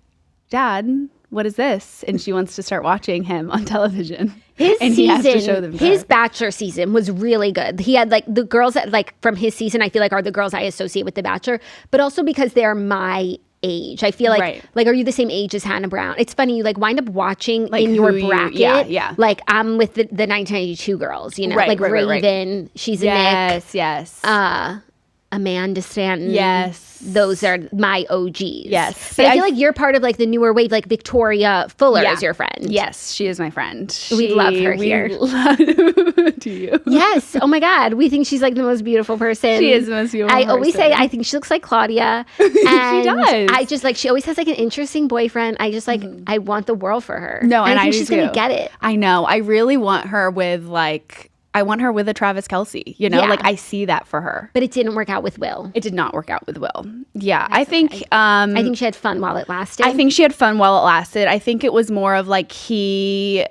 Dad, what is this? And she wants to start watching him on television. His and season, he has to show them his Bachelor season was really good. He had like the girls that like from his season, I feel like are the girls I associate with The Bachelor, but also because they're my age. I feel like like, are you the same age as Hannah Brown? It's funny, you like wind up watching like in your bracket. Yeah. Like I'm with the 1992 girls, you know, like Raven, she's a Nick. Yes. Amanda Stanton. Yes. Those are my OGs. Yes. But I feel like you're part of like the newer wave, like Victoria Fuller is your friend. Yes, she is my friend. We love her here. Do you? Yes. Oh my God. We think she's like the most beautiful person. She is the most beautiful person. I always say I think she looks like Claudia. And she does. I just like, she always has like an interesting boyfriend. I just like, I want the world for her. No, and I think I she's do going to too. get it. I know. I really want her with like, I want her with a Travis Kelce, you know, like I see that for her. But it didn't work out with Will. It did not work out with Will. Yeah. I think she had fun while it lasted. I think she had fun while it lasted. I think it was more of like he,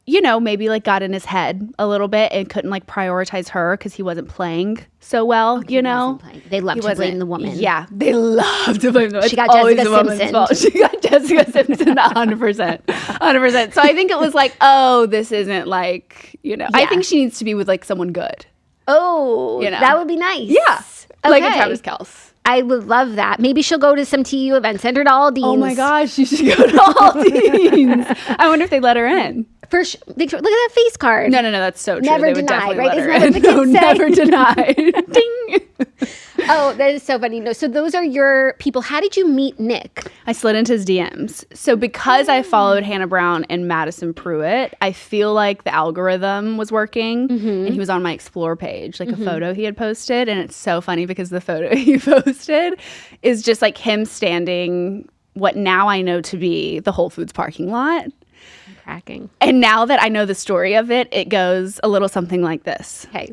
you know, maybe like got in his head a little bit and couldn't like prioritize her because he wasn't playing so well, you know. They love to blame the woman. Yeah, they love to blame the woman. She got Jessica Simpson. She got Jessica Simpson 100%. 100%. So I think it was like, oh, this isn't like, you know. I think she needs to be with like someone good. Oh, you know? that would be nice. Yeah. Okay. Like a Travis Kelce. I would love that. Maybe she'll go to some TU events, send her to Aldean's. Oh my gosh, you should go to Aldean's. I wonder if they let her in. Victor, look at that face card. No, that's so true. Never they would denied, definitely right? let her Isn't that in. what the kids say? Never denied. Ding. Oh, that is so funny. No, so those are your people. How did you meet Nick? I slid into his DMs. So because I followed Hannah Brown and Madison Pruitt, I feel like the algorithm was working, and he was on my Explore page, like a photo he had posted. And it's so funny because the photo he posted is just like him standing what now I know to be the Whole Foods parking lot. Cracking. And now that I know the story of it, it goes a little something like this. Okay.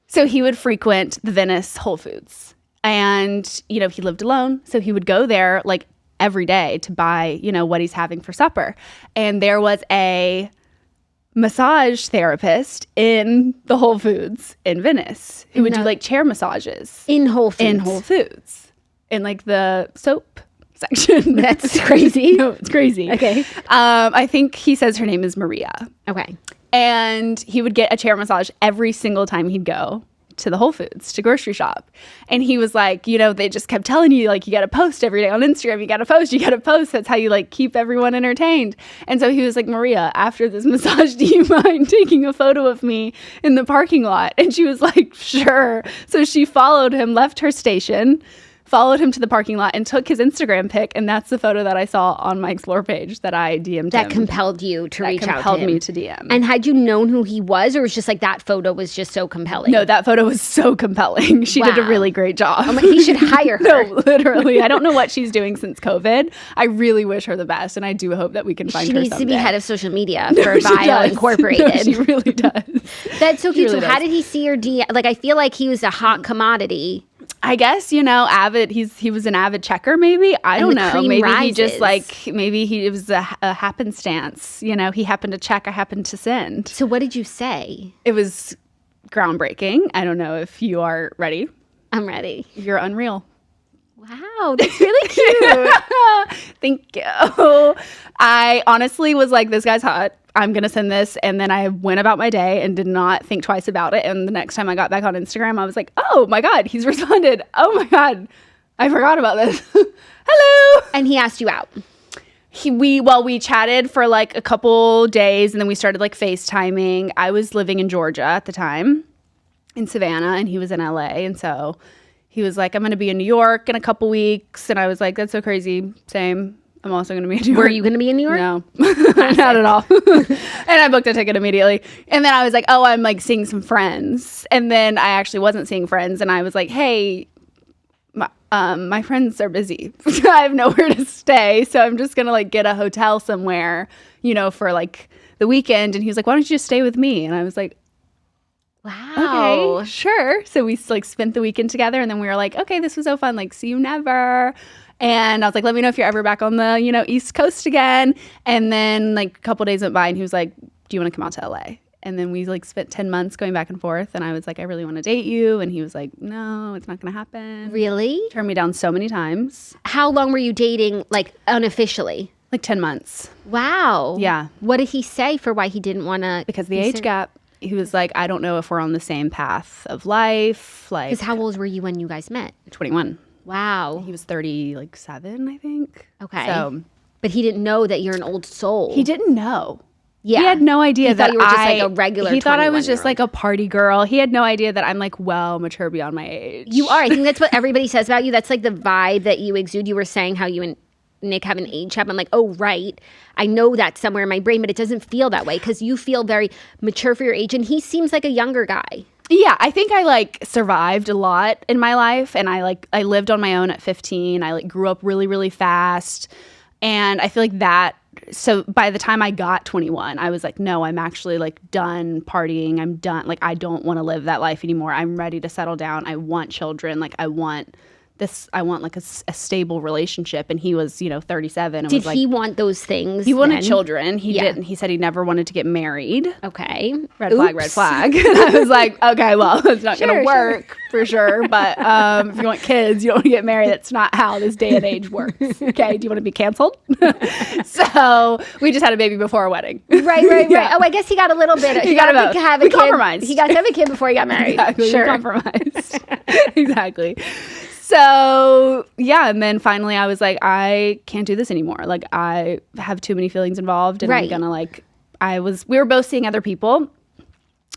So he would frequent the Venice Whole Foods. And, you know, he lived alone. So he would go there like every day to buy, you know, what he's having for supper. And there was a massage therapist in the Whole Foods in Venice who would do like chair massages. In Whole Foods? In Whole Foods. In like the soap section. That's crazy. No, it's crazy. Okay. I think he says her name is Maria. Okay. And he would get a chair massage every single time he'd go to the Whole Foods to grocery shop. And he was like, you know, they just kept telling you, like, you got to post every day on Instagram. You got to post. That's how you like keep everyone entertained. And so he was like, Maria, after this massage, do you mind taking a photo of me in the parking lot? And she was like, sure. So she followed him, left her station, followed him to the parking lot, and took his Instagram pic. And that's the photo that I saw on my Explore page that I DM'd him. That compelled you to reach out to him. That compelled me to DM. And had you known who he was, or was just like that photo was just so compelling? No, that photo was so compelling. She did a really great job. I'm like, he should hire her. No, literally. I don't know what she's doing since COVID. I really wish her the best, and I do hope that we can find her someday. She needs to be head of social media for Viall Incorporated. No, she really does. That's so cute. Really so how did he see your DM? Like, I feel like he was a hot commodity. I guess, you know, avid. He was an avid checker, maybe. I don't know. Maybe he just like, it was a happenstance. You know, he happened to check, I happened to send. So what did you say? It was groundbreaking. I don't know if you are ready. I'm ready. You're unreal. Wow, that's really cute. Thank you. I honestly was like, this guy's hot. I'm going to send this. And then I went about my day and did not think twice about it. And the next time I got back on Instagram, I was like, oh my God, he's responded. Oh my God, I forgot about this. Hello. And he asked you out. We chatted for like a couple days, and then we started like FaceTiming. I was living in Georgia at the time, in Savannah, and he was in LA. And so he was like, I'm going to be in New York in a couple weeks. And I was like, that's so crazy. Same. I'm also going to be in New York. Were you going to be in New York? No, not at all. And I booked a ticket immediately. And then I was like, oh, I'm like seeing some friends. And then I actually wasn't seeing friends. And I was like, hey, my friends are busy. I have nowhere to stay. So I'm just going to like get a hotel somewhere, you know, for like the weekend. And he was like, why don't you just stay with me? And I was like, wow. Okay, sure. So we like spent the weekend together, and then we were like, okay, this was so fun. Like, see you never. And I was like, let me know if you're ever back on the, you know, East Coast again. And then like a couple days went by, and he was like, do you want to come out to LA? And then we like spent 10 months going back and forth. And I was like, I really want to date you. And he was like, no, it's not going to happen. Really? Turned me down so many times. How long were you dating, like unofficially? Like 10 months. Wow. Yeah. What did he say for why he didn't want to? Because the age gap. He was like, I don't know if we're on the same path of life. Like, because how old were you when you guys met? 21. Wow. He was 37, I think. Okay. So, but he didn't know that you're an old soul. he didn't know. Yeah. He had no idea that you were just like a regular. He thought I was just like a party girl. He had no idea that I'm like well mature beyond my age. You are. I think that's what everybody says about you. That's like the vibe that you exude. You were saying how you and Nick have an age gap. I'm like, oh, right. I know that somewhere in my brain, but it doesn't feel that way because you feel very mature for your age. And he seems like a younger guy. Yeah, I think I like survived a lot in my life, and I lived on my own at 15. I like grew up really, really fast, and I feel like that. So by the time I got 21, I was like, no, I'm actually like done partying. I'm done. Like, I don't want to live that life anymore. I'm ready to settle down. I want children. Like, I want like a stable relationship. And he was, you know, 37. And Did was he like, want those things? He wanted then? Children. He didn't. He said he never wanted to get married. Okay. Red flag. And I was like, okay, well, it's not going to work for sure. But if you want kids, you don't want to get married. That's not how this day and age works. Okay. Do you want to be canceled? So we just had a baby before our wedding. Right. Oh, I guess he got a little bit. He got to have a kid. Compromised. He got to have a kid before he got married. Exactly. Sure. Compromised. Exactly. So, yeah, and then finally I was like, I can't do this anymore. Like, I have too many feelings involved, and I'm gonna like, we were both seeing other people,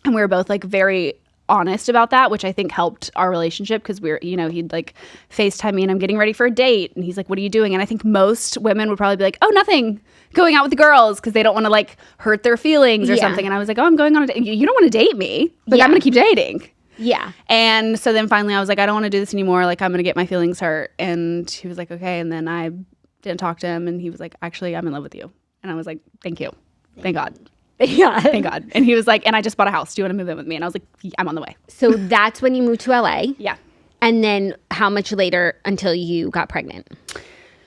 and we were both like very honest about that, which I think helped our relationship because he'd like FaceTime me and I'm getting ready for a date, and he's like, what are you doing? And I think most women would probably be like, oh, nothing, going out with the girls, because they don't want to like hurt their feelings or something. And I was like, oh, I'm going on a date. You don't want to date me, but I'm gonna keep dating. Yeah. And so then finally I was like, I don't want to do this anymore. Like, I'm going to get my feelings hurt. And he was like, okay. And then I didn't talk to him. And he was like, actually, I'm in love with you. And I was like, thank you. Thank God. Yeah. Thank God. And he was like, and I just bought a house. Do you want to move in with me? And I was like, I'm on the way. So that's when you moved to LA. Yeah. And then how much later until you got pregnant?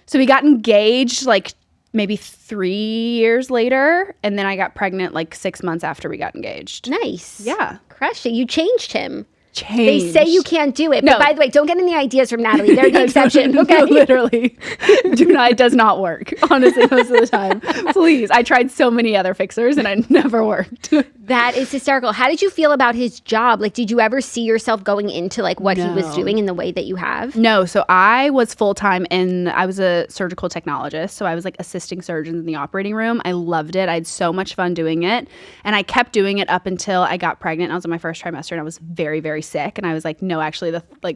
So we got engaged like maybe 3 years later. And then I got pregnant like 6 months after we got engaged. Nice. Yeah. Crushed it. You changed him. They say you can't do it. No. But by the way, don't get any ideas from Natalie. They're the exception. No, Okay. literally. It does not work, honestly, most of the time. Please. I tried so many other fixers and it never worked. That is hysterical. How did you feel about his job? Like, did you ever see yourself going into like what he was doing in the way that you have? No. So I was full-time and I was a surgical technologist. So I was like assisting surgeons in the operating room. I loved it. I had so much fun doing it. And I kept doing it up until I got pregnant. I was in my first trimester and I was very, very sick. And I was like, no, actually,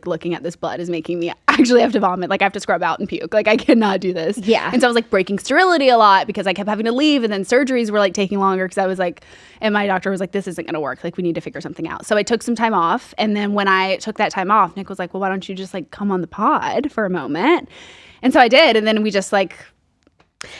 looking at this blood is making me actually have to vomit. Like, I have to scrub out and puke. Like, I cannot do this. Yeah. And so I was like breaking sterility a lot because I kept having to leave. And then surgeries were like taking longer because I was like, and my doctor was like, this isn't going to work. Like, we need to figure something out. So I took some time off. And then when I took that time off, Nick was like, well, why don't you just like come on the pod for a moment? And so I did. And then we just like...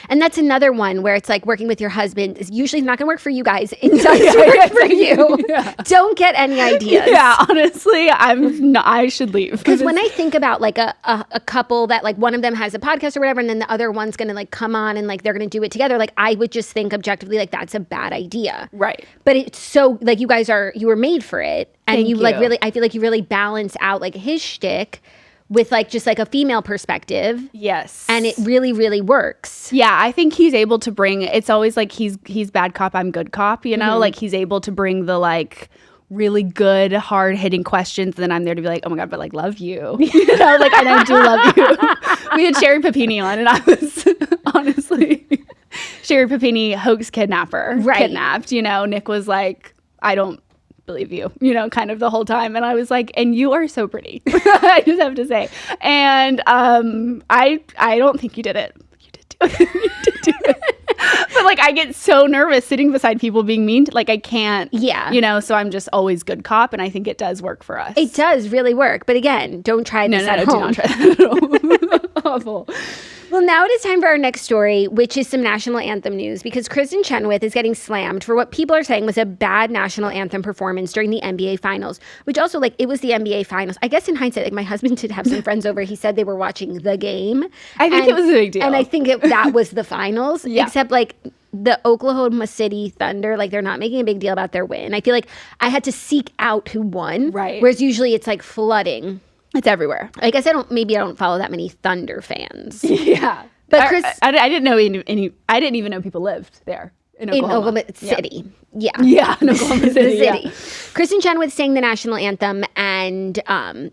And that's another one where it's like working with your husband is usually not going to work for you guys. It's work for you. Yeah. Don't get any ideas. Yeah, honestly, I should leave. Because when I think about like a couple that like one of them has a podcast or whatever, and then the other one's going to like come on and like they're going to do it together, like I would just think objectively like that's a bad idea. Right. But it's so like you were made for it. And Thank you like really, I feel like you really balance out like his shtick with like just like a female perspective. Yes. And it really, really works. Yeah, I think he's able to bring, it's always like he's bad cop, I'm good cop, you know? Like he's able to bring the like really good, hard-hitting questions. Then I'm there to be like, oh my God, but like love you. You know, like and I do love you. We had Sherry Papini on and I was honestly, Sherry Papini hoax kidnapper. Right. Kidnapped, you know? Nick was like, I don't believe you, you know, kind of the whole time. And I was like, and you are so pretty. I just have to say. And I don't think you did it. You did do it. You did do it. But like I get so nervous sitting beside people being mean. Like I can't. Yeah. You know, so I'm just always good cop. And I think it does work for us. It does really work. But again, don't try this at home. Do not try that at all. Awful. Well, now it is time for our next story, which is some national anthem news, because Kristin Chenoweth is getting slammed for what people are saying was a bad national anthem performance during the NBA Finals, which also, like, it was the NBA Finals. I guess in hindsight, like, my husband did have some friends over. He said they were watching the game. I think it was a big deal. And I think that was the finals, Yeah. except, like, the Oklahoma City Thunder, like, they're not making a big deal about their win. I feel like I had to seek out who won. Right. Whereas usually it's, like, flooding. It's everywhere. I guess I don't follow that many Thunder fans. Yeah. But Chris, I didn't know any. I didn't even know people lived there in Oklahoma City. Yeah. Yeah, in Oklahoma City. The city. Kristin Chenoweth sang the national anthem, and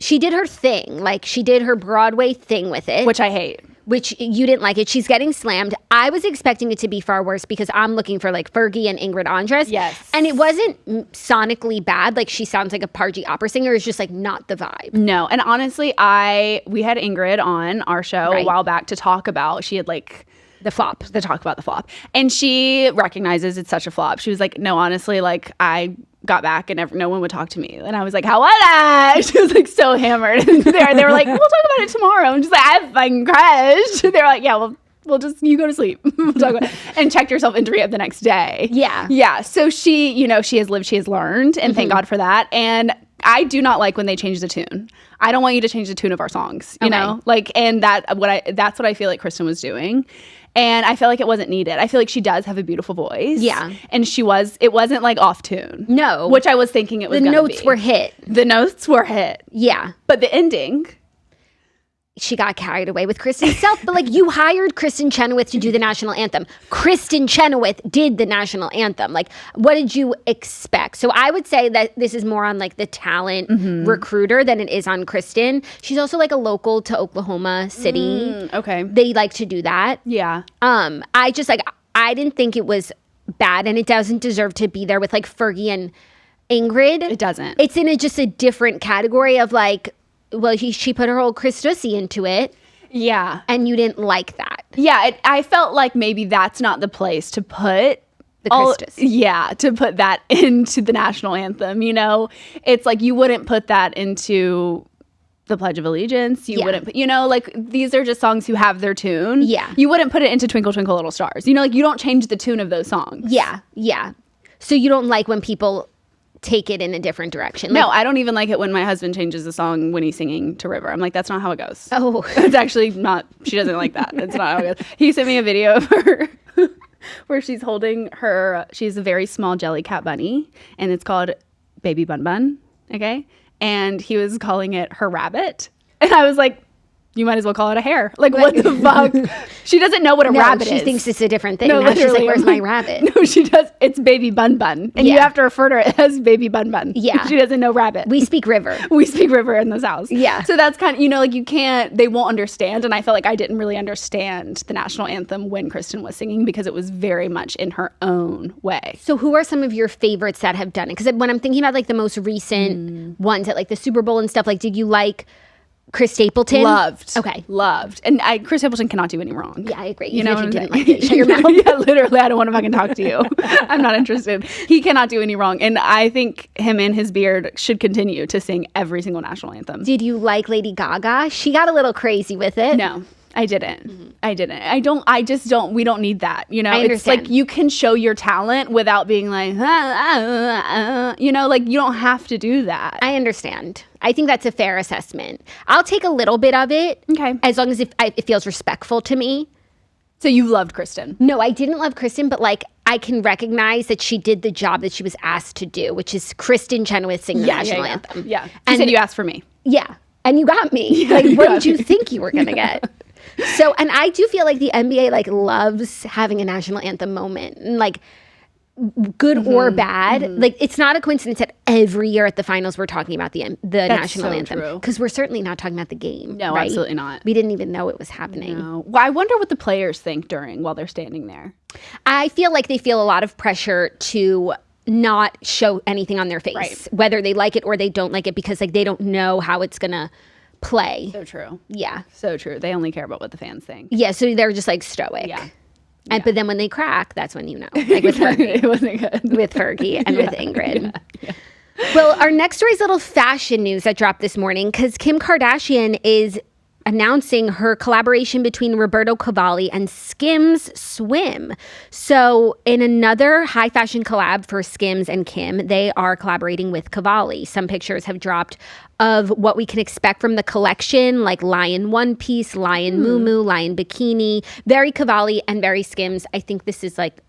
she did her thing. Like, she did her Broadway thing with it. Which I hate. Which you didn't like it. She's getting slammed. I was expecting it to be far worse because I'm looking for like Fergie and Ingrid Andress. Yes. And it wasn't sonically bad. Like, she sounds like a Pargy opera singer. It's just like not the vibe. No. And honestly, we had Ingrid on our show a while back to talk about, she had like the flop. To talk about the flop. And she recognizes it's such a flop. She was like, no, honestly, like I got back and no one would talk to me. And I was like, how was that? She was like so hammered. And they were like, we'll talk about it tomorrow. I'm just like, I fucking crashed. They were like, yeah, well, we'll just, you go to sleep. We'll talk about it. And checked herself into rehab the next day. Yeah. Yeah. So she, you know, she has lived, she has learned. And thank God for that. And I do not like when they change the tune. I don't want you to change the tune of our songs, you know? Like, and that's what I feel like Kristin was doing. And I feel like it wasn't needed. I feel like she does have a beautiful voice. Yeah. And it wasn't like off tune. No. Which I was thinking it was The gonna notes be. were hit. The notes were hit. Yeah. But the ending. She got carried away with Kristin's self. But like, you hired Kristin Chenoweth to do the national anthem. Kristin Chenoweth did the national anthem. Like, what did you expect? So I would say that this is more on like the talent recruiter than it is on Kristin. She's also like a local to Oklahoma City. Okay. They like to do that. Yeah. I just like, I didn't think it was bad, and it doesn't deserve to be there with like Fergie and Ingrid. It doesn't. It's in just a different category of like, well, she put her whole Christusy into it. Yeah. And you didn't like that. Yeah. I felt like maybe that's not the place to put the Christus. Yeah. To put that into the national anthem. You know, it's like you wouldn't put that into the Pledge of Allegiance. You wouldn't put, you know, like these are just songs who have their tune. Yeah. You wouldn't put it into Twinkle Twinkle Little Stars. You know, like you don't change the tune of those songs. Yeah. Yeah. So you don't like when people take it in a different direction. No, I don't even like it when my husband changes the song when he's singing to River. I'm like, that's not how it goes. Oh. It's actually not. She doesn't like that. It's not how it goes. He sent me a video of her where she's holding her, she's a very small jelly cat bunny, and it's called Baby Bun Bun, okay? And he was calling it her rabbit. And I was like, you might as well call it a hare. Like, what the fuck? She doesn't know what a rabbit is. She thinks it's a different thing. No, Now she's like, literally, where's my rabbit? No, she does. It's Baby Bun Bun. And you have to refer to it as Baby Bun Bun. Yeah. She doesn't know rabbit. We speak River. We speak River in this house. Yeah. So that's kind of, like you can't, they won't understand. And I felt like I didn't really understand the national anthem when Kristin was singing because it was very much in her own way. So who are some of your favorites that have done it? Because when I'm thinking about like the most recent ones at like the Super Bowl and stuff, like did you like Chris Stapleton? Loved. Okay. Loved. And Chris Stapleton cannot do any wrong. Yeah, I agree. You Even know if you what I'm didn't saying? like it. Shut your mouth. Yeah, literally, I don't want to fucking talk to you. I'm not interested. He cannot do any wrong. And I think him and his beard should continue to sing every single national anthem. Did you like Lady Gaga? She got a little crazy with it. No. I didn't. I just don't. We don't need that. I It's understand. like you can show your talent without being like, like you don't have to do that. I understand. I think that's a fair assessment. I'll take a little bit of it. Okay. As long as it feels respectful to me. So you loved Kristin. No, I didn't love Kristin, but like I can recognize that she did the job that she was asked to do, which is Kristin Chenoweth sing the national anthem. Yeah. And You said you asked for me. Yeah. And you got me. Yeah, like, you what got did you me. think you were going to get? So, and I do feel like the NBA like loves having a national anthem moment, and like good or bad. Like it's not a coincidence that every year at the finals we're talking about the national so anthem true. because we're certainly not talking about the game. No, right? absolutely not. We didn't even know it was happening. No. Well, I wonder what the players think while they're standing there. I feel like they feel a lot of pressure to not show anything on their face, Right. whether they like it or they don't like it, because like they don't know how it's gonna play. So true. Yeah. So true. They only care about what the fans think. Yeah, so they're just like stoic. Yeah. But then when they crack, that's when you know. Like with Fergie. It wasn't good. With Fergie and with Ingrid. Well, our next story is a little fashion news that dropped this morning because Kim Kardashian is announcing her collaboration between Roberto Cavalli and Skims Swim. So in another high fashion collab for Skims and Kim, they are collaborating with Cavalli. Some pictures have dropped of what we can expect from the collection, like lion one piece, lion muumuu, lion bikini, very Cavalli and very Skims. I think this is like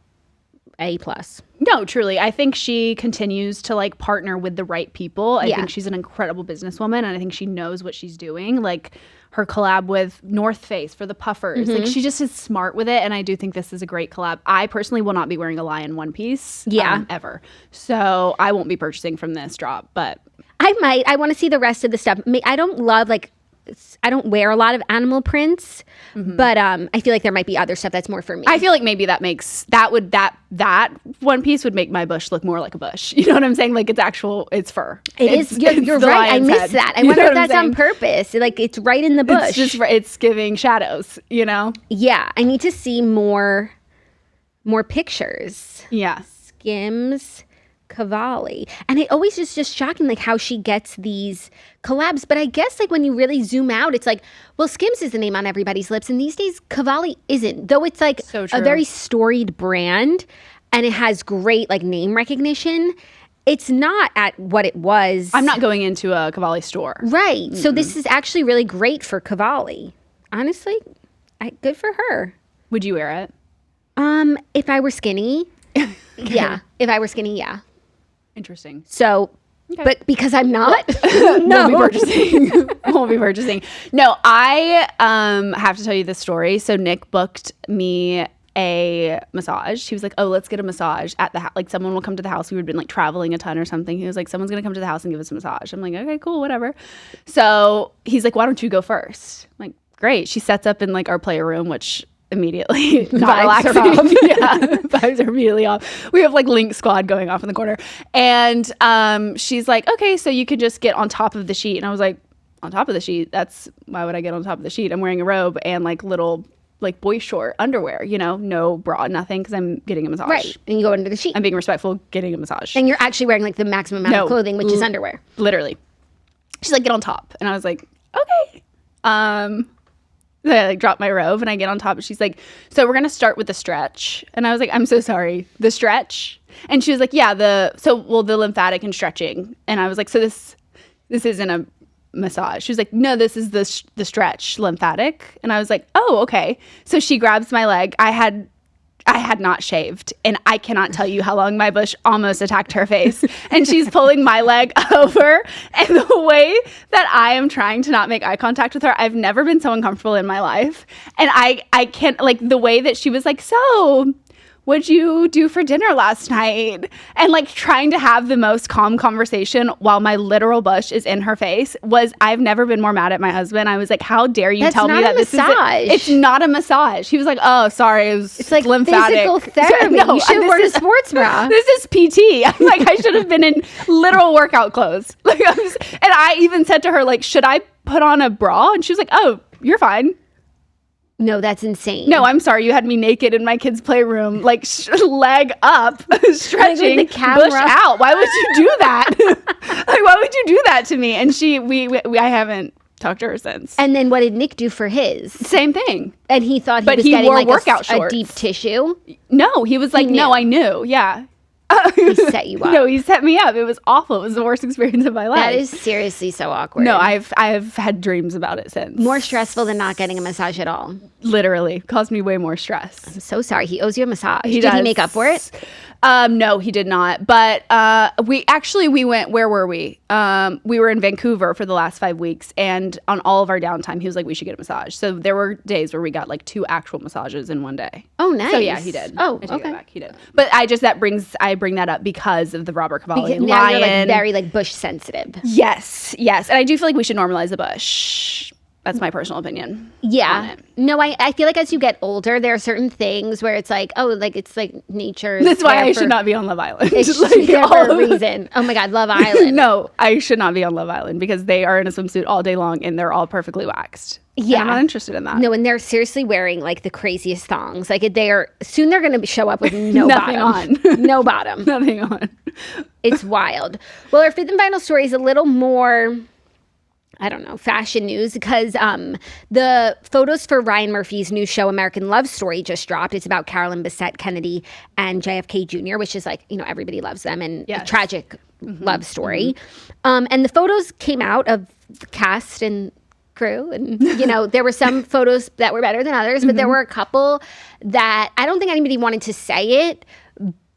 A+. No, truly. I think she continues to like partner with the right people. I Yeah. think she's an incredible businesswoman, and I think she knows what she's doing. Like her collab with North Face for the puffers. Like she just is smart with it, and I do think this is a great collab. I personally will not be wearing a lion one piece ever. So I won't be purchasing from this drop, but I might. I want to see the rest of the stuff. I don't love I don't wear a lot of animal prints, but I feel like there might be other stuff that's more for me. I feel like maybe that one piece would make my bush look more like a bush. You know what I'm saying? Like it's fur. It's you're the right. I lion's missed head. that. I You wonder know if what I'm that's on saying? purpose. Like it's right in the bush. It's giving shadows, you know? Yeah, I need to see more pictures. Yeah. Skims, Cavalli, and it always is just shocking like how she gets these collabs. But I guess like when you really zoom out, it's like, well, Skims is the name on everybody's lips, and these days Cavalli isn't. Though it's like So a true. very storied brand, and it has great like name recognition. It's not at what it was. I'm not going into a Cavalli store. Right. So this is actually really great for Cavalli. Honestly, good for her. Would you wear it? If I were skinny, yeah. If I were skinny, yeah. Interesting. So, but because I'm not, Won't be purchasing. Won't be purchasing. No, I have to tell you this story. So Nick booked me a massage. He was like, "Oh, let's get a massage at the house. Like someone will come to the house. We had been like traveling a ton or something." He was like, "Someone's gonna come to the house and give us a massage." I'm like, "Okay, cool, whatever." So he's like, "Why don't you go first?" I'm like, "Great." She sets up in like our player room, which immediately not Vibes are relaxing. off. Yeah, vibes are immediately off. We have like Link Squad going off in the corner, and she's like, "Okay, so you could just get on top of the sheet." And I was like, "On top of the sheet? That's why would I get on top of the sheet? I'm wearing a robe and like little like boy short underwear, you know, no bra, nothing, because I'm getting a massage." right. And you go under the sheet. I'm being respectful, getting a massage. And you're actually wearing like the maximum amount of clothing, which is underwear. Literally. She's like, "Get on top." And I was like, "Okay." So I like drop my robe and I get on top and she's like, so we're going to start with the stretch. And I was like, I'm so sorry. The stretch? And she was like, yeah, the lymphatic and stretching. And I was like, so this isn't a massage. She was like, no, this is the stretch lymphatic. And I was like, oh, okay. So she grabs my leg. I had not shaved, and I cannot tell you how long my bush almost attacked her face. And she's pulling my leg over, and the way that I am trying to not make eye contact with her, I've never been so uncomfortable in my life. And I can't, like, the way that she was like, so what'd you do for dinner last night? And like trying to have the most calm conversation while my literal bush is in her face I've never been more mad at my husband. I was like, how dare you tell me that this is it's not a massage. He was like, oh, sorry, it's like lymphatic. Physical therapy. No, you should have worn a sports bra. This is PT. I'm like, I should have been in literal workout clothes. Like, and I even said to her, like, should I put on a bra? And she was like, oh, you're fine. No, that's insane. No, I'm sorry. You had me naked in my kids' playroom, like leg up, stretching, like bush out. Why would you do that? Like, why would you do that to me? And I haven't talked to her since. And then what did Nick do for his? Same thing. And he thought he was getting wore like workout a deep tissue? No, he was like, no, I knew. Yeah. He set you up. No, he set me up. It was awful. It was the worst experience of my life. That is seriously so awkward. No, I've had dreams about it since. More stressful than not getting a massage at all. Literally. Caused me way more stress. I'm so sorry. He owes you a massage. Did he make up for it? No, he did not. But we went, where were we? We were in Vancouver for the last 5 weeks. And on all of our downtime, he was like, we should get a massage. So there were days where we got like 2 actual massages in one day. Oh, nice. So yeah, he did. Oh, I take okay. it back. He did. But I bring that up because of the Robert Cavalli lion. Now you're like very like bush sensitive. Yes. And I do feel like we should normalize the bush. That's my personal opinion. Yeah. No, I feel like as you get older, there are certain things where it's like, oh, like it's like nature. That's why I should not be on Love Island. It's like there for a reason. Oh my God, Love Island. No, I should not be on Love Island because they are in a swimsuit all day long and they're all perfectly waxed. Yeah. And I'm not interested in that. No, and they're seriously wearing like the craziest thongs. Like they're going to show up with no Nothing bottom. on. No bottom. Nothing on. It's wild. Well, our fifth and final story is a little more, I don't know, fashion news because the photos for Ryan Murphy's new show, American Love Story, just dropped. It's about Carolyn Bessette-Kennedy and JFK Jr., which is like, everybody loves them and a tragic love story. And the photos came out of the cast and crew. And, there were some photos that were better than others, but there were a couple that I don't think anybody wanted to say it,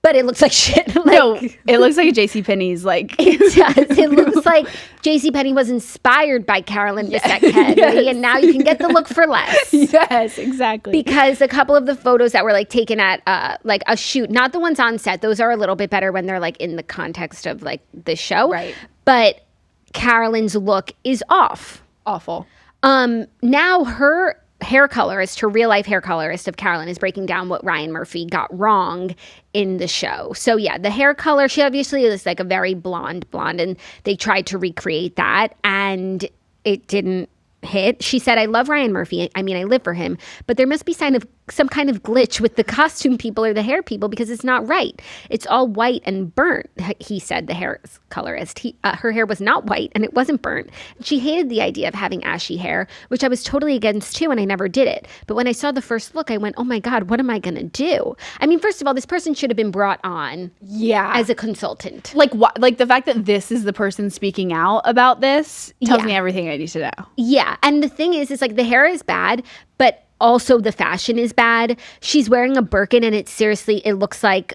but it looks like shit. No, it looks like a JCPenney's like. It does. It looks like JCPenney was inspired by Carolyn Bessette-Kennedy, and now you can get the look for less. Yes, exactly. Because a couple of the photos that were like taken at like a shoot, not the ones on set, those are a little bit better when they're like in the context of like the show. Right. But Carolyn's look is off. Awful. Now her hair colorist, her real life hair colorist of Carolyn, is breaking down what Ryan Murphy got wrong in the show. So yeah, the hair color, she obviously is like a very blonde, and they tried to recreate that and it didn't hit. She said, I love Ryan Murphy. I mean, I live for him, but there must be some kind of glitch with the costume people or the hair people because it's not right. It's all white and burnt, he said, the hair colorist. Her hair was not white and it wasn't burnt. She hated the idea of having ashy hair, which I was totally against too, and I never did it. But when I saw the first look, I went, oh my God, what am I going to do? I mean, first of all, this person should have been brought on as a consultant. Like the fact that this is the person speaking out about this tells me everything I need to know. Yeah. And the thing is, the hair is bad, but also the fashion is bad. She's wearing a Birkin and it looks like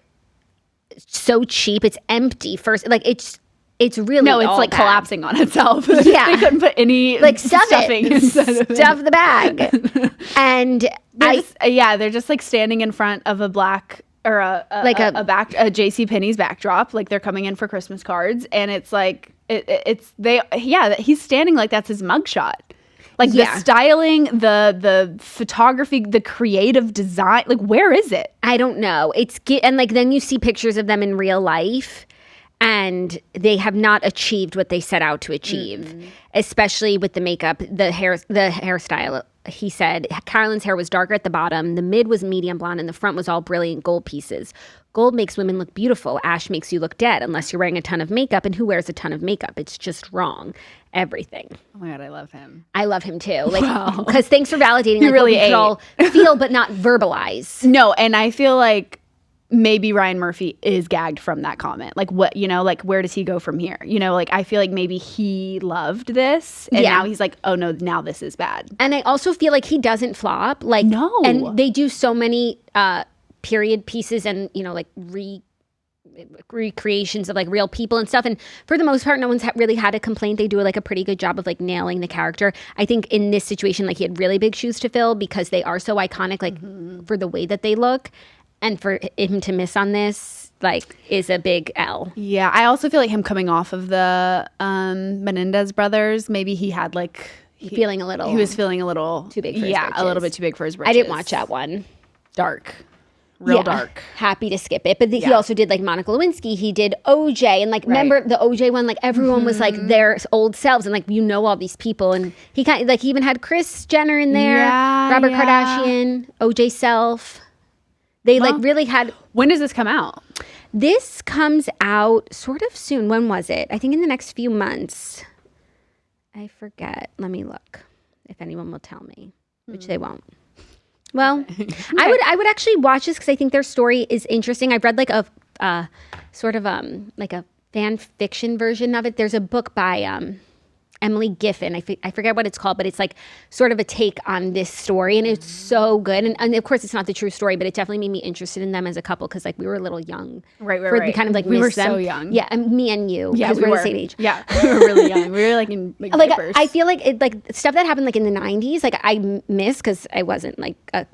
so cheap. It's empty first. Like it's really no, it's all like bad. Collapsing on itself. Yeah. They couldn't put any like stuffing inside of it. Stuff the bag. And they're just like standing in front of a black or a JCPenney's backdrop, like they're coming in for Christmas cards, and it's like he's standing like that's his mugshot. Like the styling, the photography, the creative design, like where is it? I don't know. And like then you see pictures of them in real life and they have not achieved what they set out to achieve, especially with the makeup, the hairstyle he said Carolyn's hair was darker at the bottom, the mid was medium blonde, and the front was all brilliant gold pieces. Gold makes women look beautiful. Ash makes you look dead unless you're wearing a ton of makeup. And who wears a ton of makeup? It's just wrong. Everything. Oh my God, I love him. I love him too. Like, because thanks for validating. He like, really what we could all feel, but not verbalize. No, and I feel like maybe Ryan Murphy is gagged from that comment. Like, what, you know, like, where does he go from here? You know, like, I feel like maybe he loved this, and now he's like, oh no, now this is bad. And I also feel like he doesn't flop. Like, no. And they do so many period pieces and, you know, like recreations of like real people and stuff, and for the most part no one's really had a complaint. They do like a pretty good job of like nailing the character. I think in this situation, like, he had really big shoes to fill because they are so iconic, like for the way that they look, and for him to miss on this like is a big L. Yeah, I also feel like him coming off of the Menendez brothers, maybe he had like he was feeling a little too big for his britches. A little bit too big for his britches. I didn't watch that one. Dark. Real dark. Happy to skip it. But he also did like Monica Lewinsky. He did OJ. And like, remember the OJ one? Like, everyone was like their old selves. And like, you know, all these people. And he kind of like, he even had Kris Jenner in there. Robert Kardashian. OJ self. They like really had. When does this come out? This comes out sort of soon. When was it? I think in the next few months. I forget. Let me look. If anyone will tell me. Which they won't. Well, I would actually watch this because I think their story is interesting. I've read like a sort of like a fan fiction version of it. There's a book by Emily Giffin. I forget what it's called, but it's like sort of a take on this story, and it's so good. And of course, it's not the true story, but it definitely made me interested in them as a couple because like we were a little young, right. We kind of like we were them. So young, yeah. And me and you, because we're the same age. Yeah, we were really young. We were like in like diapers. I feel like it, like stuff that happened like in the 90s, like I miss because I wasn't like a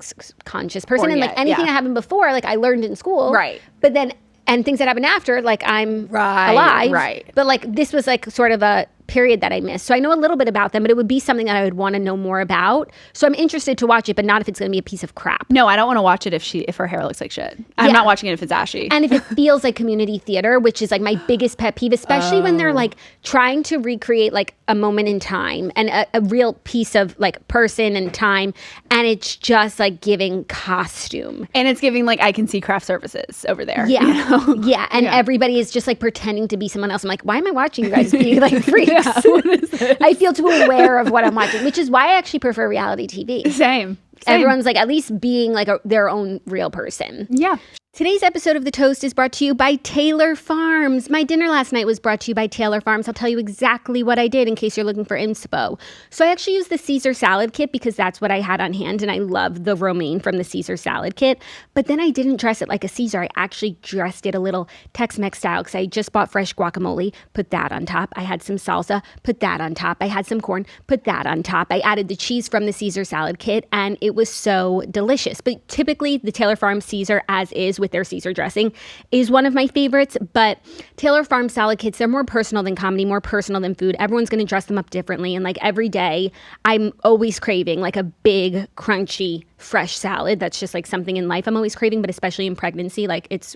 conscious person, and like anything that happened before, like I learned in school, right? But then and things that happened after, like I'm alive, right? But like this was like sort of a period that I missed. So I know a little bit about them, but it would be something that I would want to know more about. So I'm interested to watch it, but not if it's going to be a piece of crap. No, I don't want to watch it if her hair looks like shit. I'm not watching it if it's ashy. And if it feels like community theater, which is like my biggest pet peeve, especially when they're like trying to recreate like a moment in time and a real piece of like person and time, and it's just like giving costume. And it's giving like I can see craft services over there. Yeah. You know? Yeah. And everybody is just like pretending to be someone else. I'm like, why am I watching you guys be like freaks? What is this? I feel too aware of what I'm watching, which is why I actually prefer reality TV. Same. Everyone's like at least being like their own real person. Yeah. Today's episode of The Toast is brought to you by Taylor Farms. My dinner last night was brought to you by Taylor Farms. I'll tell you exactly what I did in case you're looking for inspo. So I actually used the Caesar salad kit because that's what I had on hand, and I love the romaine from the Caesar salad kit. But then I didn't dress it like a Caesar. I actually dressed it a little Tex-Mex style because I just bought fresh guacamole, put that on top. I had some salsa, put that on top. I had some corn, put that on top. I added the cheese from the Caesar salad kit, and it was so delicious. But typically the Taylor Farms Caesar as is with their Caesar dressing is one of my favorites, but Taylor Farms salad kits, they're more personal than comedy, more personal than food. Everyone's going to dress them up differently, and like every day I'm always craving like a big crunchy fresh salad. That's just like something in life I'm always craving, but especially in pregnancy, like it's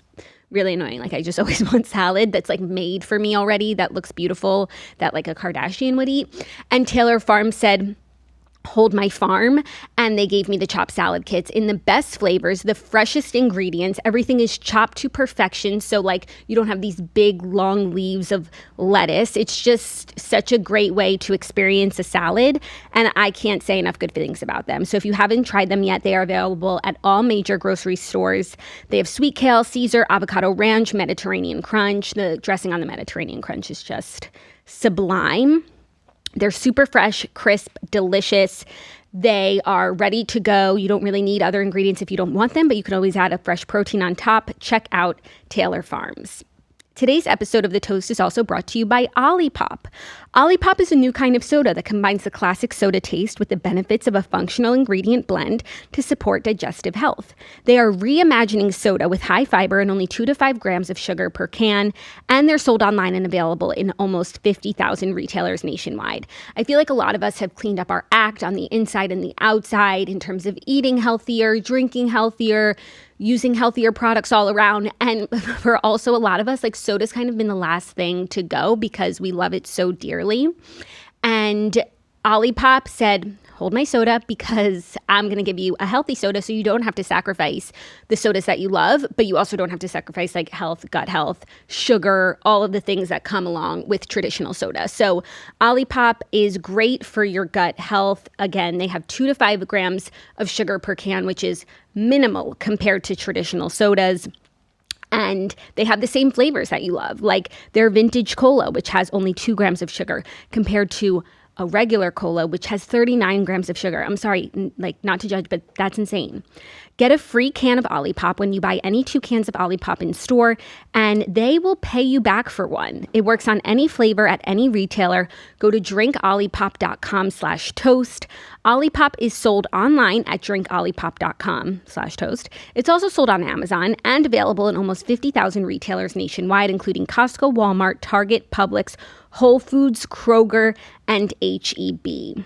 really annoying. Like I just always want salad that's like made for me already, that looks beautiful, that like a Kardashian would eat. And Taylor Farms said, hold my farm, and they gave me the chopped salad kits in the best flavors, the freshest ingredients. Everything is chopped to perfection, so like you don't have these big long leaves of lettuce. It's just such a great way to experience a salad, and I can't say enough good things about them. So if you haven't tried them yet, they are available at all major grocery stores. They have sweet kale, Caesar, avocado ranch, Mediterranean crunch. The dressing on the Mediterranean crunch is just sublime. They're super fresh, crisp, delicious. They are ready to go. You don't really need other ingredients if you don't want them, but you can always add a fresh protein on top. Check out Taylor Farms. Today's episode of The Toast is also brought to you by Olipop. Olipop is a new kind of soda that combines the classic soda taste with the benefits of a functional ingredient blend to support digestive health. They are reimagining soda with high fiber and only 2 to 5 grams of sugar per can, and they're sold online and available in almost 50,000 retailers nationwide. I feel like a lot of us have cleaned up our act on the inside and the outside in terms of eating healthier, drinking healthier, using healthier products all around. And for also a lot of us, like soda's kind of been the last thing to go because we love it so dearly. And Olipop said, hold my soda because I'm going to give you a healthy soda so you don't have to sacrifice the sodas that you love, but you also don't have to sacrifice like health, gut health, sugar, all of the things that come along with traditional soda. So Olipop is great for your gut health. Again, they have 2 to 5 grams of sugar per can, which is minimal compared to traditional sodas. And they have the same flavors that you love, like their vintage cola, which has only 2 grams of sugar compared to a regular cola, which has 39 grams of sugar. I'm sorry, like not to judge, but that's insane. Get a free can of Olipop when you buy any 2 cans of Olipop in store, and they will pay you back for one. It works on any flavor at any retailer. Go to drinkolipop.com/toast. Olipop is sold online at drinkolipop.com/toast. It's also sold on Amazon and available in almost 50,000 retailers nationwide, including Costco, Walmart, Target, Publix, Whole Foods, Kroger, and H-E-B.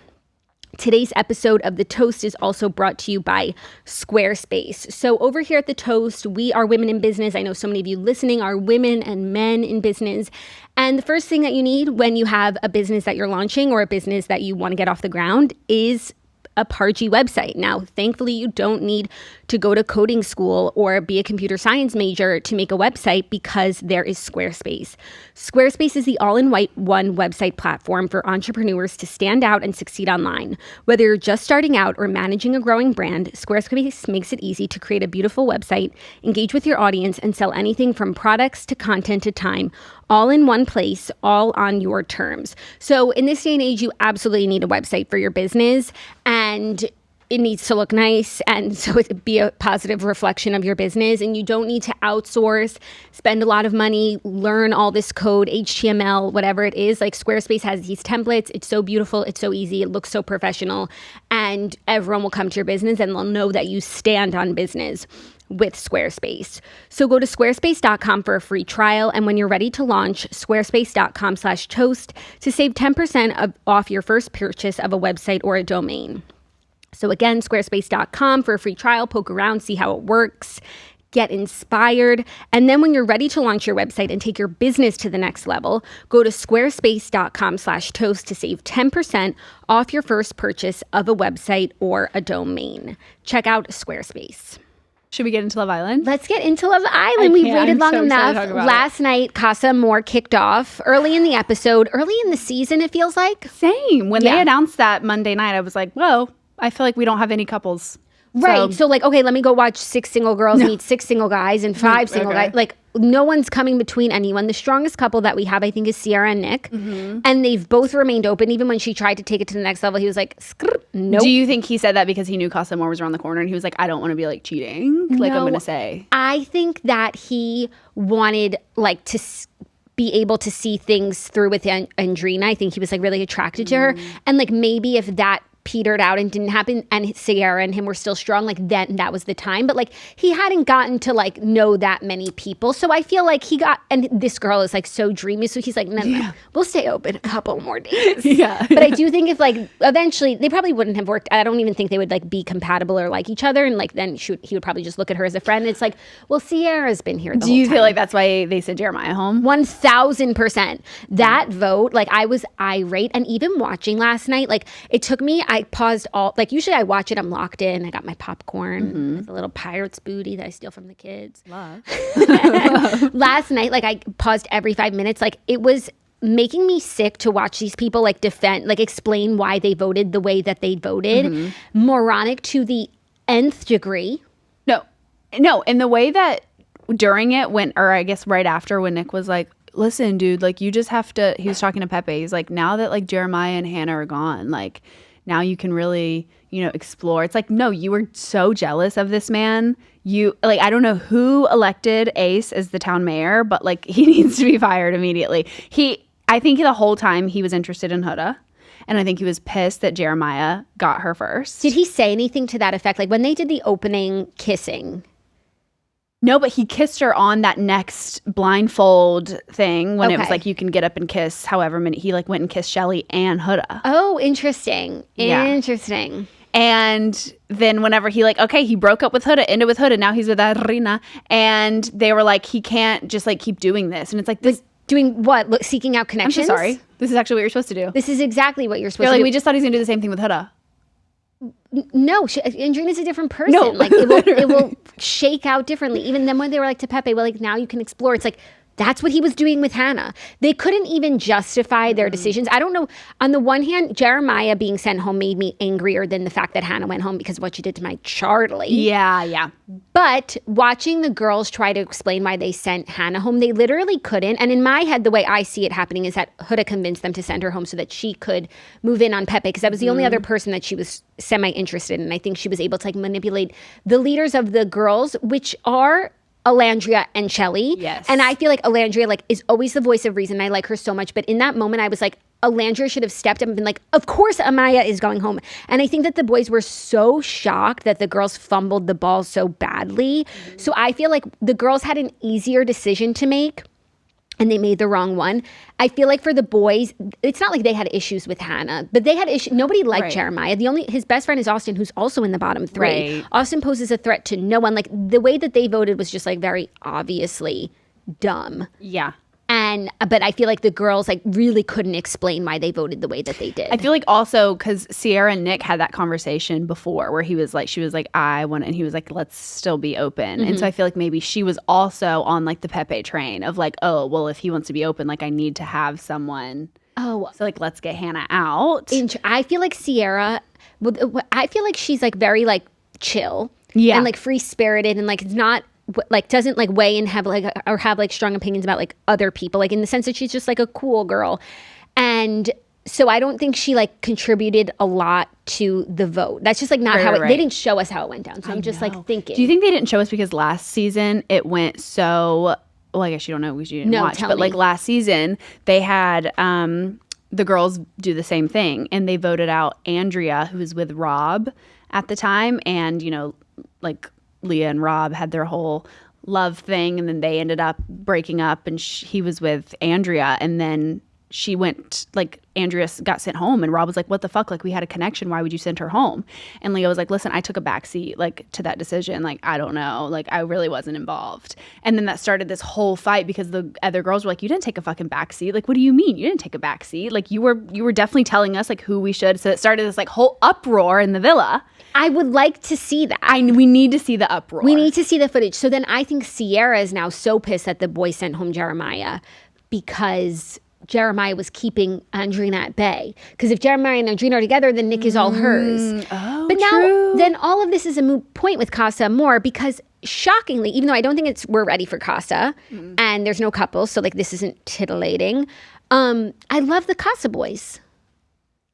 Today's episode of The Toast is also brought to you by Squarespace. So over here at The Toast, we are women in business. I know so many of you listening are women and men in business. And the first thing that you need when you have a business that you're launching or a business that you want to get off the ground is a Pargy website. Now, thankfully, you don't need to go to coding school or be a computer science major to make a website because there is Squarespace. Squarespace is the all-in-one website platform for entrepreneurs to stand out and succeed online. Whether you're just starting out or managing a growing brand, Squarespace makes it easy to create a beautiful website, engage with your audience, and sell anything from products to content to time, all in one place, all on your terms. So in this day and age, you absolutely need a website for your business, and it needs to look nice, and so it be a positive reflection of your business. And you don't need to outsource, spend a lot of money, learn all this code, HTML, whatever it is. Like Squarespace has these templates. It's so beautiful. It's so easy. It looks so professional, and everyone will come to your business and they'll know that you stand on business with Squarespace. So go to squarespace.com for a free trial. And when you're ready to launch, squarespace.com/toast to save 10% off your first purchase of a website or a domain. So again, squarespace.com for a free trial, poke around, see how it works, get inspired. And then when you're ready to launch your website and take your business to the next level, go to squarespace.com/toast to save 10% off your first purchase of a website or a domain. Check out Squarespace. Should we get into Love Island? Let's get into Love Island. We waited long enough. Last night, Casa Amor kicked off early in the episode, early in the season, it feels like. Same. When they announced that Monday night, I was like, whoa, I feel like we don't have any couples. Right. So like, okay, let me go watch 6 single girls meet 6 single guys and 5 single guys. Like, no one's coming between anyone. The strongest couple that we have, I think, is Sierra and Nick. Mm-hmm. And they've both remained open. Even when she tried to take it to the next level, he was like, nope. Do you think he said that because he knew Casa Amor was around the corner and he was like, I don't want to be like cheating? Like, I'm going to say. I think that he wanted like to be able to see things through with Andrina. I think he was like really attracted to her. And like maybe if that petered out and didn't happen and Sierra and him were still strong, like then that was the time. But like he hadn't gotten to like know that many people. So I feel like he got, and this girl is like so dreamy. So he's like, no, we'll stay open a couple more days. But I do think if like eventually they probably wouldn't have worked. I don't even think they would like be compatible or like each other. And like then he would probably just look at her as a friend. It's like, well, Sierra's been here the whole time. Do you feel like that's why they sent Jeremiah home? 1000%. That vote, like I was irate. And even watching last night, like it took me, I paused all, like usually I watch it, I'm locked in, I got my popcorn with a little Pirates booty that I steal from the kids. Love. Last night, like I paused every 5 minutes. Like it was making me sick to watch these people like defend, like explain why they voted the way that they voted. Moronic to the nth degree. No, and the way that during it went, or I guess right after when Nick was like, listen, dude, like you just have to, he was talking to Pepe. He's like, now that like Jeremiah and Hannah are gone, like now you can really, you know, explore. It's like, no, you were so jealous of this man. You like, I don't know who elected Ace as the town mayor, but like he needs to be fired immediately. I think the whole time he was interested in Huda. And I think he was pissed that Jeremiah got her first. Did he say anything to that effect? Like when they did the opening kissing? No, but he kissed her on that next blindfold thing when it was like you can get up and kiss however many. He like went and kissed Shelly and Huda. Oh, interesting. Yeah. Interesting. And then whenever he like, okay, he broke up with Huda, ended with Huda, now he's with Arina. And they were like, he can't just like keep doing this. And it's like this. Doing what? Look, seeking out connections? I'm so sorry. This is actually what you're supposed to do. This is exactly what you're supposed to like, do. We just thought he's going to do the same thing with Huda. No, Andrina's a different person. No, like it will shake out differently. Even then when they were like to Pepe, well, like now you can explore. It's like that's what he was doing with Hannah. They couldn't even justify their decisions. I don't know. On the one hand, Jeremiah being sent home made me angrier than the fact that Hannah went home because of what she did to my Charlie. Yeah. But watching the girls try to explain why they sent Hannah home, they literally couldn't. And in my head, the way I see it happening is that Huda convinced them to send her home so that she could move in on Pepe because that was the only other person that she was semi-interested in. And I think she was able to like manipulate the leaders of the girls, which are Alandria and Shelly. Yes. And I feel like Alandria like is always the voice of reason. I like her so much. But in that moment, I was like, Alandria should have stepped up and been like, of course Amaya is going home. And I think that the boys were so shocked that the girls fumbled the ball so badly. So I feel like the girls had an easier decision to make and they made the wrong one. I feel like for the boys, it's not like they had issues with Hannah, but they had issues. Nobody liked Jeremiah. His best friend is Austin, who's also in the bottom three. Right. Austin poses a threat to no one. Like the way that they voted was just like very obviously dumb. Yeah. But I feel like the girls like really couldn't explain why they voted the way that they did. I feel like also because Sierra and Nick had that conversation before where she was like, I want, and he was like, let's still be open. And so I feel like maybe she was also on like the Pepe train of like, oh, well, if he wants to be open, like I need to have someone. Oh. So like, let's get Hannah out. I feel like Sierra, I feel like she's like very like chill. Yeah. And like free spirited and like it's not like doesn't like weigh and have like or have like strong opinions about like other people, like in the sense that she's just like a cool girl. And so I don't think she like contributed a lot to the vote. That's just like not how they didn't show us how it went down. So I'm just like thinking. Do you think they didn't show us because last season it went so, well, I guess you don't know because you didn't watch, but like last season they had the girls do the same thing and they voted out Andrea, who was with Rob at the time, and you know, like Leah and Rob had their whole love thing, and then they ended up breaking up, and he was with Andrea, and then she went, like, Andrea got sent home, and Rob was like, what the fuck? Like, we had a connection. Why would you send her home? And Leah was like, listen, I took a backseat, like, to that decision. Like, I don't know. Like, I really wasn't involved. And then that started this whole fight because the other girls were like, you didn't take a fucking backseat. Like, what do you mean? You didn't take a backseat. Like, you were definitely telling us, like, who we should. So it started this, like, whole uproar in the villa. I would like to see that. We need to see the uproar. We need to see the footage. So then I think Sierra is now so pissed that the boys sent home Jeremiah because Jeremiah was keeping Andrina at bay. Because if Jeremiah and Andrina are together, then Nick is all hers. Oh, but now, true. then all of this is a moot point with Casa more because shockingly, even though I don't think we're ready for Casa and there's no couples, so like this isn't titillating. I love the Casa boys.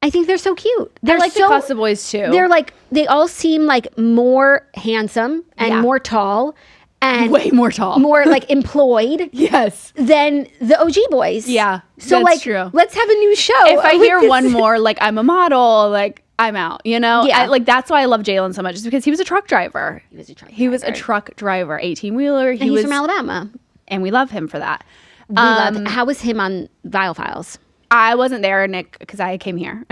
I think they're so cute. They're I like the Casa boys too. They're like, they all seem like more handsome and more tall. And way more tall. More like employed. Yes. Than the OG boys. Yeah. So that's like, true. Let's have a new show. If I hear one more, like I'm a model, like I'm out, you know? Yeah. Like that's why I love Jalen so much, is because he was a truck driver. He was a truck driver. 18-wheeler. He's from Alabama. And we love him for that. How was him on Viall Files? I wasn't there, Nick, because I came here.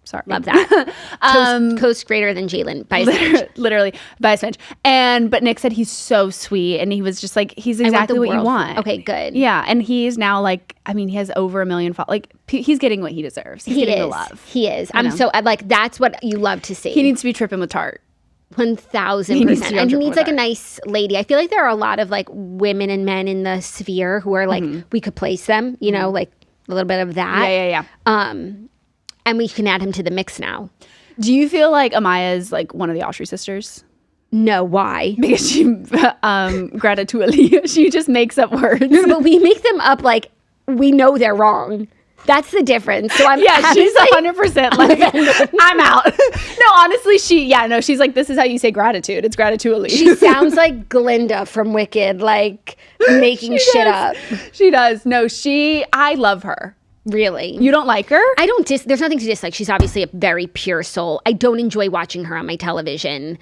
Sorry. Love that. Coast greater than Jalen by a smidge. Literally by a smidge. But Nick said he's so sweet, and he was just like, he's exactly what you want. Okay, good. Yeah, and he's now like, I mean, he has over 1 million followers. Like, he's getting what he deserves. He's getting the love. He is. I'm so, like, that's what you love to see. He needs to be tripping with Tarte. 1,000%. And he needs like a nice lady. I feel like there are a lot of like women and men in the sphere who are like, we could place them, you know, like a little bit of that. Yeah. And we can add him to the mix now. Do you feel like Amaya is like one of the Oshry sisters? No, why? Because she, gratitually, she just makes up words. No, but we make them up like we know they're wrong. That's the difference. So she's 100% like, I'm out. No, honestly, she's like, this is how you say gratitude. It's gratitually. She sounds like Glinda from Wicked, like making shit up. She does. No, I love her. Really? You don't like her? I don't there's nothing to dislike. She's obviously a very pure soul. I don't enjoy watching her on my television.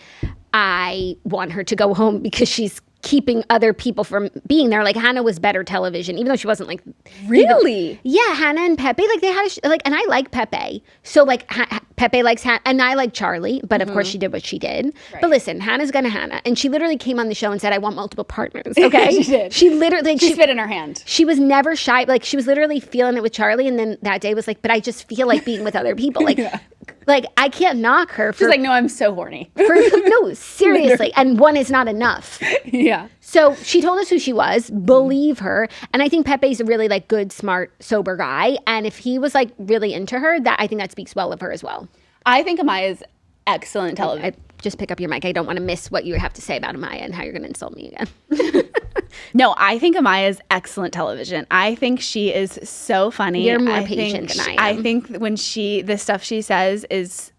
I want her to go home because she's keeping other people from being there. Like Hannah was better television, even though she wasn't like really. Yeah, Hannah and Pepe, like they had and I like Pepe. So like Pepe likes Hannah, and I like Charlie. But of course, she did what she did. Right. But listen, Hannah's gonna Hannah, and she literally came on the show and said, "I want multiple partners." Okay, she did. She literally she spit in her hand. She was never shy. Like she was literally feeling it with Charlie, and then that day was like, "But I just feel like being with other people." Like. Like, I can't knock her for... She's like, no, I'm so horny. No, seriously. And one is not enough. Yeah. So she told us who she was. Believe her. And I think Pepe's a really, like, good, smart, sober guy. And if he was, like, really into her, I think that speaks well of her as well. I think Amaya's excellent television. Just pick up your mic. I don't want to miss what you have to say about Amaya and how you're going to insult me again. No, I think Amaya's excellent television. I think she is so funny. You're more patient than I am. I think when the stuff she says is,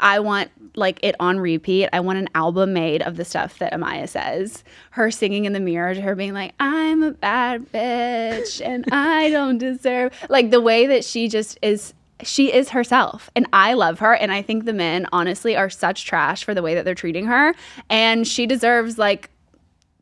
I want like it on repeat. I want an album made of the stuff that Amaya says. Her singing in the mirror to her being like, I'm a bad bitch and I don't deserve. Like the way that she just is. She is herself, and I love her, and I think the men, honestly, are such trash for the way that they're treating her, and she deserves, like,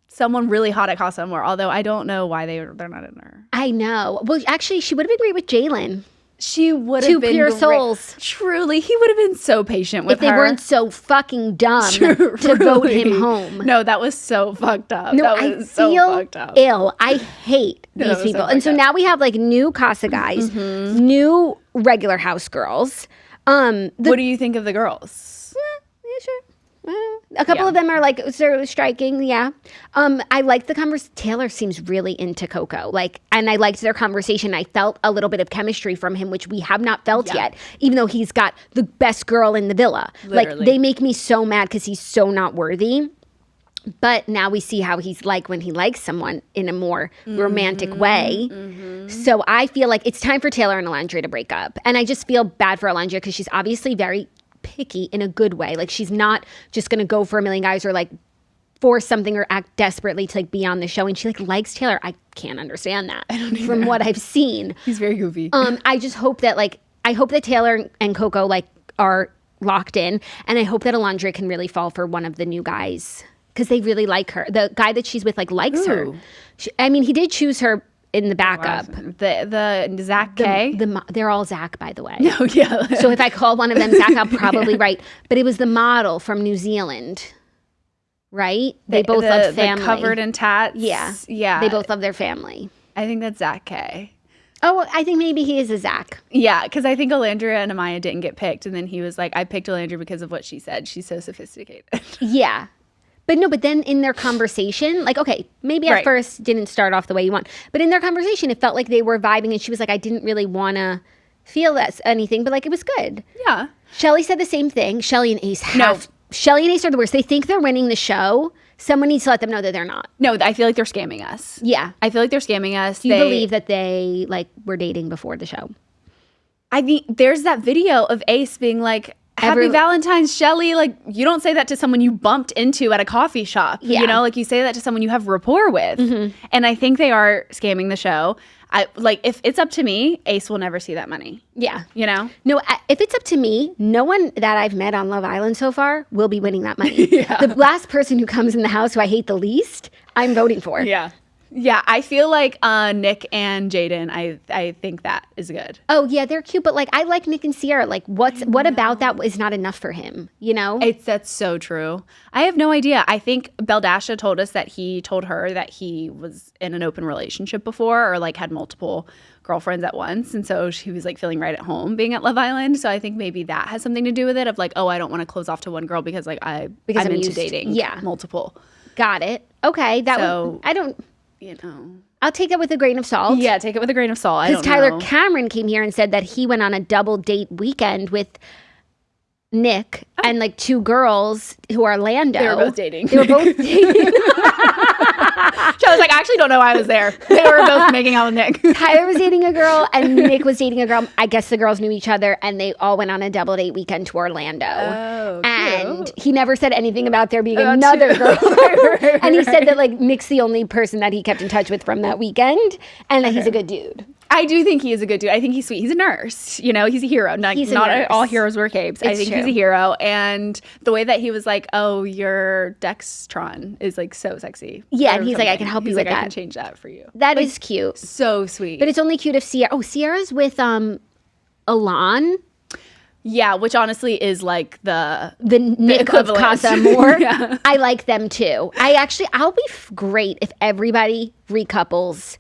someone really hot at Casa Amor, although I don't know why they're not in her. I know. Well, actually, she would have been great with Jalen. She would have been pure souls. Truly, he would have been so patient with her. If they weren't so fucking dumb to vote him home. No, that was so fucked up. No, that was so fucked up. Ill. I hate these people. And so now we have like new Casa guys, new regular house girls. What do you think of the girls? Yeah, sure. A couple of them are like so striking, yeah. I like the conversation. Taylor seems really into Coco, like, and I liked their conversation. I felt a little bit of chemistry from him, which we have not felt yet, even though he's got the best girl in the villa. Literally. Like, they make me so mad because he's so not worthy. But now we see how he's like when he likes someone in a more romantic way. So I feel like it's time for Taylor and Alondra to break up. And I just feel bad for Alondra because she's obviously very picky in a good way. Like, she's not just going to go for a million guys or like force something or act desperately to like be on the show. And she like likes Taylor. I can't understand that from what I've seen. He's very goofy. I just hope that I hope that Taylor and Coco like are locked in. And I hope that Alondra can really fall for one of the new guys because they really like her. The guy that she's with like likes her. He did choose her in the backup. The Zach K? They're all Zach, by the way. No, yeah. So if I call one of them Zach, I'm probably right. But it was the model from New Zealand, right? They both love family. The covered in tats? Yeah. Yeah. They both love their family. I think that's Zach K. Oh, I think maybe he is a Zach. Yeah, because I think Alandria and Amaya didn't get picked. And then he was like, I picked Alandria because of what she said. She's so sophisticated. Yeah. But then in their conversation, like, okay, maybe at first didn't start off the way you want. But in their conversation, it felt like they were vibing. And she was like, I didn't really want to feel anything, but like it was good. Yeah. Shelly said the same thing. Shelly and Ace Shelly and Ace are the worst. They think they're winning the show. Someone needs to let them know that they're not. No, I feel like they're scamming us. Yeah. I feel like they're scamming us. Do you believe that they like were dating before the show? I mean, there's that video of Ace being like, Happy Valentine's, Shelly. Like, you don't say that to someone you bumped into at a coffee shop. Yeah. You know, like you say that to someone you have rapport with. And I think they are scamming the show. If it's up to me, Ace will never see that money. Yeah. You know? No, if it's up to me, no one that I've met on Love Island so far will be winning that money. The last person who comes in the house who I hate the least, I'm voting for. Yeah. Yeah, I feel like Nick and Jaden, I think that is good. Oh, yeah, they're cute, but like I like Nick and Sierra. Like what about that is not enough for him, you know? That's so true. I have no idea. I think Beldasha told us that he told her that he was in an open relationship before or like had multiple girlfriends at once. And so she was like feeling right at home being at Love Island. So I think maybe that has something to do with it of like, oh, I don't want to close off to one girl because like I'm into dating multiple. Got it. Okay. You know, I'll take that with a grain of salt. Yeah, take it with a grain of salt. Because Tyler Cameron came here and said that he went on a double date weekend with Nick and like two girls who are Lando. They were both dating. So I was like, I actually don't know why I was there. They were both making out with Nick. Tyler was dating a girl and Nick was dating a girl. I guess the girls knew each other and they all went on a double date weekend to Orlando. Oh, and cute. He never said anything about there being another girl. And he said that like Nick's the only person that he kept in touch with from that weekend and that he's a good dude. I do think he is a good dude. I think he's sweet. He's a nurse. You know, he's a hero. Not all heroes wear capes. I think he's a hero. And the way that he was like, oh, your Dextron is like so sexy. Yeah, and he's like, I can help you with that. I can change that for you. That is cute. So sweet. But it's only cute if Sierra's with Alon. Yeah, which honestly is like the Nick of Casa Amor. Yeah. I like them too. I'll be great if everybody recouples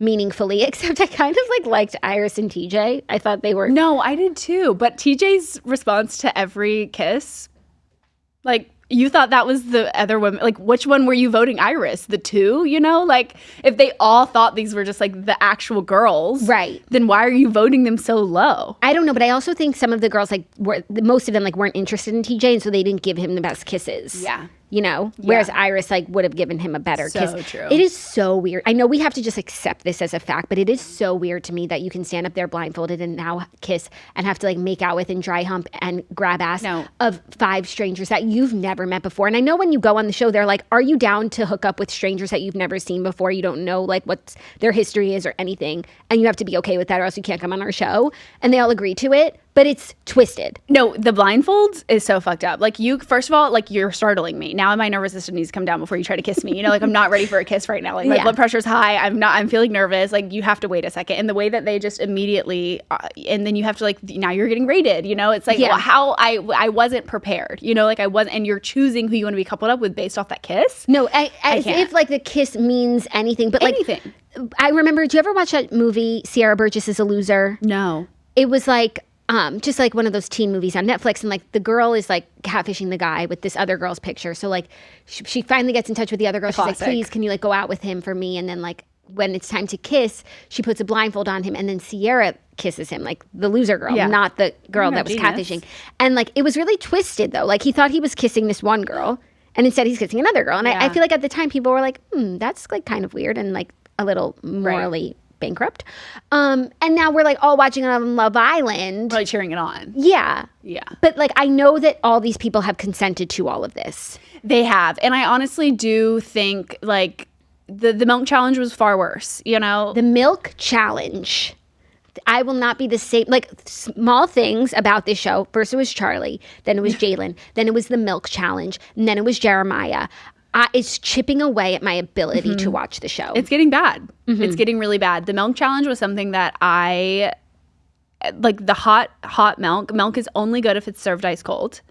meaningfully, except I kind of like liked Iris and TJ. I thought they were. No, I did too. But TJ's response to every kiss, like, you thought that was the other woman. Like, which one were you voting Iris? The two, you know? Like, if they all thought these were just like the actual girls, right, then why are you voting them so low? I don't know, but I also think some of the girls, like, most of them, like, weren't interested in TJ, and so they didn't give him the best kisses. Yeah. You know? Whereas Iris, like, would have given him a better kiss. So true. It is so weird. I know we have to just accept this as a fact, but it is so weird to me that you can stand up there blindfolded and now kiss and have to, like, make out with and dry hump and grab ass of 5 strangers that you've never met before. And I know when you go on the show, they're like, are you down to hook up with strangers that you've never seen before? You don't know, like, what their history is or anything. And you have to be okay with that or else you can't come on our show. And they all agree to it. But it's twisted. No, the blindfolds is so fucked up. Like, you, first of all, like, you're startling me. Now my nervous system needs to come down before you try to kiss me. You know, like, I'm not ready for a kiss right now. Like, my blood pressure's high. I'm feeling nervous. Like, you have to wait a second. And the way that they just immediately, and then you have to, like, now you're getting rated, you know? It's like, well, how I wasn't prepared, you know? Like, I wasn't, and you're choosing who you want to be coupled up with based off that kiss? No, as if, like, the kiss means anything. But, like, I remember, do you ever watch that movie, Sierra Burgess is a Loser? No. It was, like, just like one of those teen movies on Netflix, and like the girl is like catfishing the guy with this other girl's picture. So like she finally gets in touch with the other girl. She's like, please, can you like go out with him for me? And then like when it's time to kiss, she puts a blindfold on him, and then Sierra kisses him, like the loser girl, not the girl that was catfishing. And like it was really twisted though. Like he thought he was kissing this one girl, and instead he's kissing another girl. And I feel like at the time people were like, that's like kind of weird and like a little morally bankrupt. And now we're like all watching it on Love Island. Really cheering it on. Yeah. Yeah. But like I know that all these people have consented to all of this. They have. And I honestly do think like the milk challenge was far worse, you know? The milk challenge. I will not be the same. Like small things about this show. First it was Charlie, then it was Jalen, then it was the milk challenge, and then it was Jeremiah. It's chipping away at my ability to watch the show. It's getting bad. It's getting really bad. The milk challenge was something that I, like the hot milk. Milk is only good if it's served ice cold.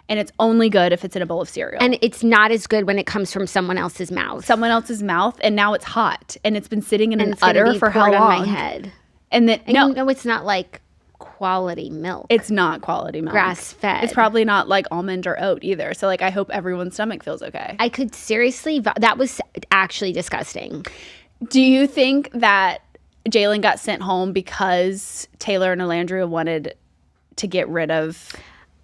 And it's only good if it's in a bowl of cereal. And it's not as good when it comes from someone else's mouth. And now it's hot. And it's been sitting in an udder for how long? On my head. And then, you know it's not like quality milk. It's not quality milk. Grass fed. It's probably not like almond or oat either. So like I hope everyone's stomach feels okay. I could seriously, that was actually disgusting. Do you think that Jalen got sent home because Taylor and Alandria wanted to get rid of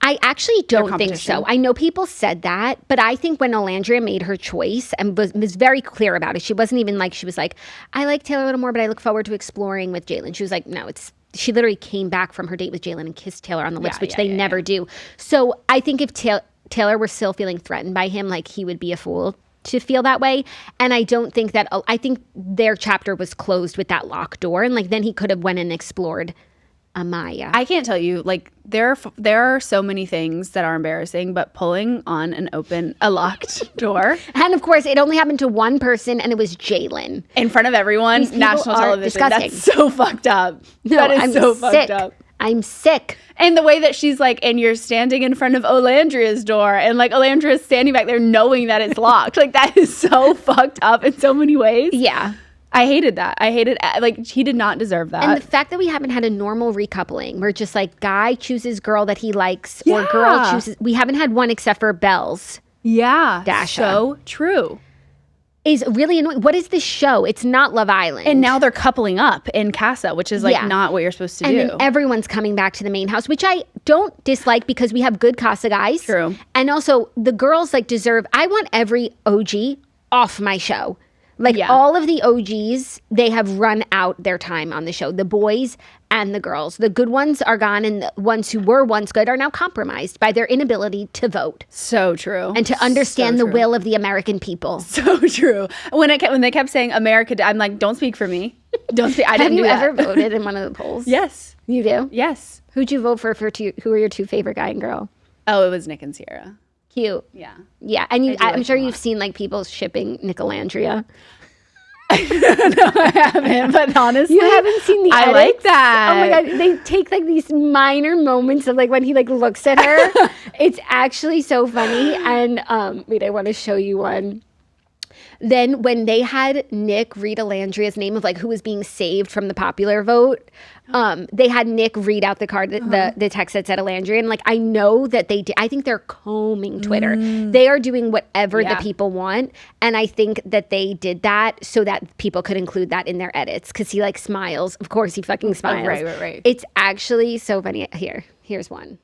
I actually don't think so. I know people said that, but I think when Alandria made her choice and was very clear about it, she wasn't even like, she was like, I like Taylor a little more, but I look forward to exploring with Jalen. She was like, no, she literally came back from her date with Jalen and kissed Taylor on the lips, which they never do. So I think if Taylor were still feeling threatened by him, like he would be a fool to feel that way. And I don't think that, I think their chapter was closed with that locked door. And like then he could have went and explored Amaya. I can't tell you, like there are so many things that are embarrassing, but pulling on a locked door. And of course, it only happened to one person, and it was Jalen. In front of everyone, national television. Disgusting. That's so fucked up. No, that is I'm so sick. Fucked up. I'm sick. And the way that she's like, and you're standing in front of Olandria's door, and like Olandria's standing back there knowing that it's locked. Like that is so fucked up in so many ways. Yeah. I hated that. Like, he did not deserve that. And the fact that we haven't had a normal recoupling where just like guy chooses girl that he likes or girl chooses, we haven't had one except for Belle's. Yeah. Dasha. So true. Is really annoying. What is this show? It's not Love Island. And now they're coupling up in Casa, which is like not what you're supposed to do. And then everyone's coming back to the main house, which I don't dislike because we have good Casa guys. True. And also the girls like deserve, I want every OG off my show. Like all of the OGs, they have run out their time on the show. The boys and the girls. The good ones are gone, and the ones who were once good are now compromised by their inability to vote. So true. And to understand the will of the American people. So true. When they kept saying America, I'm like, don't speak for me. Don't speak. I didn't do that. Have you ever voted in one of the polls? Yes. You do? Yes. Who'd you vote for who are your two favorite guy and girl? Oh, it was Nick and Sierra. Cute. Yeah. Yeah. And I'm sure you've seen like people shipping Nick Alandria. No, I haven't. But honestly, you haven't seen the edits? I like that. Oh my god, they take like these minor moments of like when he like looks at her. It's actually so funny. And wait, I want to show you one. Then when they had Nick read Alandria's name of like who was being saved from the popular vote, they had Nick read out the card, the text that said Alandria. And like, I know that they did. I think they're combing Twitter. They are doing whatever the people want. And I think that they did that so that people could include that in their edits. Because he like smiles. Of course, he fucking smiles. Right. It's actually so funny. Here's one.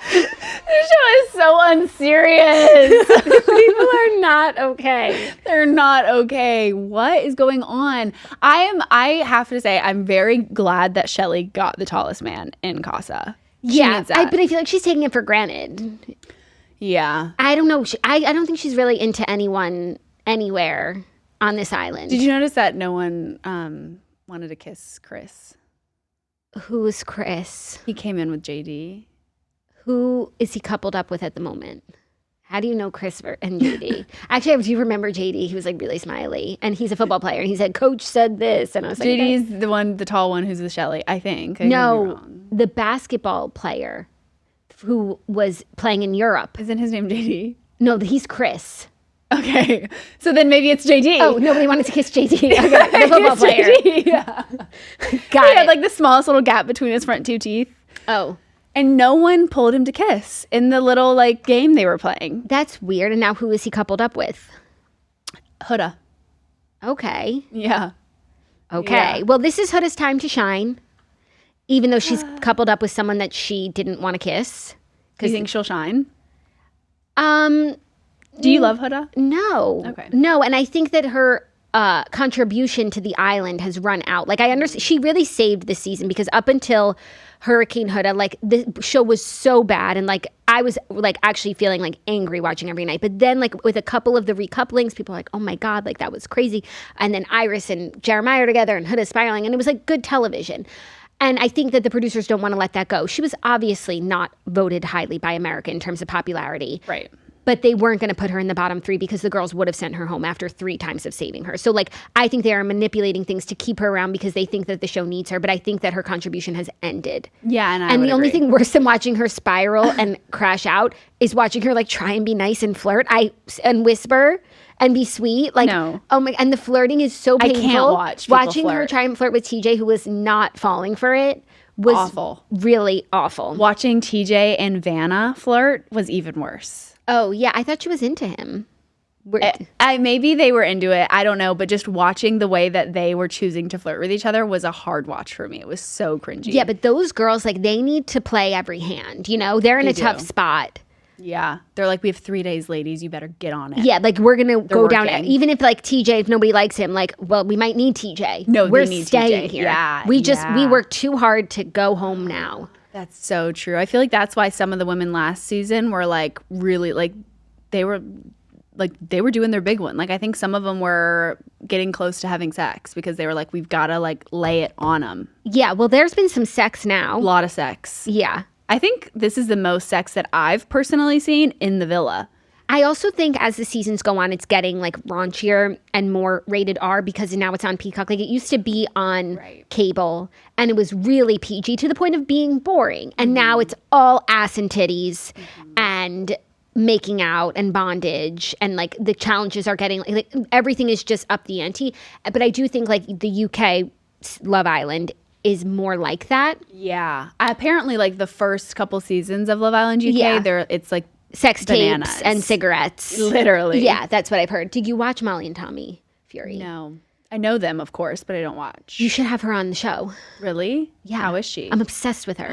This show is so unserious. People are not okay. They're not okay. What is going on? I have to say, I'm very glad that Shelley got the tallest man in Casa. She needs that. But I feel like she's taking it for granted. Yeah. I don't know. I don't think she's really into anyone anywhere on this island. Did you notice that no one wanted to kiss Chris? Who's Chris? He came in with JD. Who is he coupled up with at the moment? How do you know Chris and JD? Actually, I do remember JD. He was like really smiley, and he's a football player. And he said, "Coach said this," and I was like, JD's the tall one who's with Shelley, I think. No, the basketball player who was playing in Europe. Isn't his name JD? No, he's Chris. Okay, so then maybe it's JD. Oh, nobody wanted to kiss JD. Okay, the football player. JD, yeah. Got he it. had like the smallest little gap between his front two teeth. Oh. And no one pulled him to kiss in the little like game they were playing. That's weird. And now who is he coupled up with? Huda. Okay. Yeah. Okay. Yeah. Well, this is Huda's time to shine, even though she's coupled up with someone that she didn't want to kiss. Do you think she'll shine? Do Do you love Huda? No. Okay. No, and I think that her contribution to the island has run out. Like, I understand she really saved this season because up until Hurricane Huda, like the show was so bad, and like I was like actually feeling like angry watching every night. But then like with a couple of the recouplings, people were like, "Oh my god, like that was crazy." And then Iris and Jeremiah are together, and Huda spiraling, and it was like good television. And I think that the producers don't want to let that go. She was obviously not voted highly by America in terms of popularity. Right. But they weren't going to put her in the bottom 3 because the girls would have sent her home after 3 times of saving her. So, like, I think they are manipulating things to keep her around because they think that the show needs her. But I think that her contribution has ended. Yeah, and the only thing worse than watching her spiral and crash out is watching her, like, try and be nice and flirt and whisper and be sweet. Like, no. Oh my, and the flirting is so painful. I can't watch people watching flirt. her try and flirt with TJ, who was not falling for it, was awful. Really awful. Watching TJ and Vanna flirt was even worse. Oh, yeah. I thought she was into him. Maybe they were into it. I don't know. But just watching the way that they were choosing to flirt with each other was a hard watch for me. It was so cringy. Yeah, but those girls, like, they need to play every hand. You know, they're in a tough spot. Yeah. They're like, we have 3 days, ladies. You better get on it. Yeah, like, we're going to go down. working. Even if, like, TJ, if nobody likes him, like, well, we might need TJ. No, we're they need staying TJ. here. Yeah, We worked too hard to go home now. That's so true. I feel like that's why some of the women last season were, like, really, like, they were doing their big one. Like, I think some of them were getting close to having sex because they were like, we've got to like lay it on them. Yeah, well, there's been some sex now. A lot of sex. Yeah. I think this is the most sex that I've personally seen in the villa. I also think as the seasons go on, it's getting like raunchier and more rated R because now it's on Peacock. Like, it used to be on cable and it was really PG to the point of being boring. And now it's all ass and titties and making out and bondage, and like the challenges are getting like everything is just up the ante. But I do think like the UK Love Island is more like that. Yeah. Apparently, like the first couple seasons of Love Island UK, it's like sex bananas. tapes and cigarettes. Literally. Yeah, that's what I've heard. Did you watch Molly and Tommy Fury? No. I know them, of course, but I don't watch. You should have her on the show. Really? Yeah. How is she? I'm obsessed with her.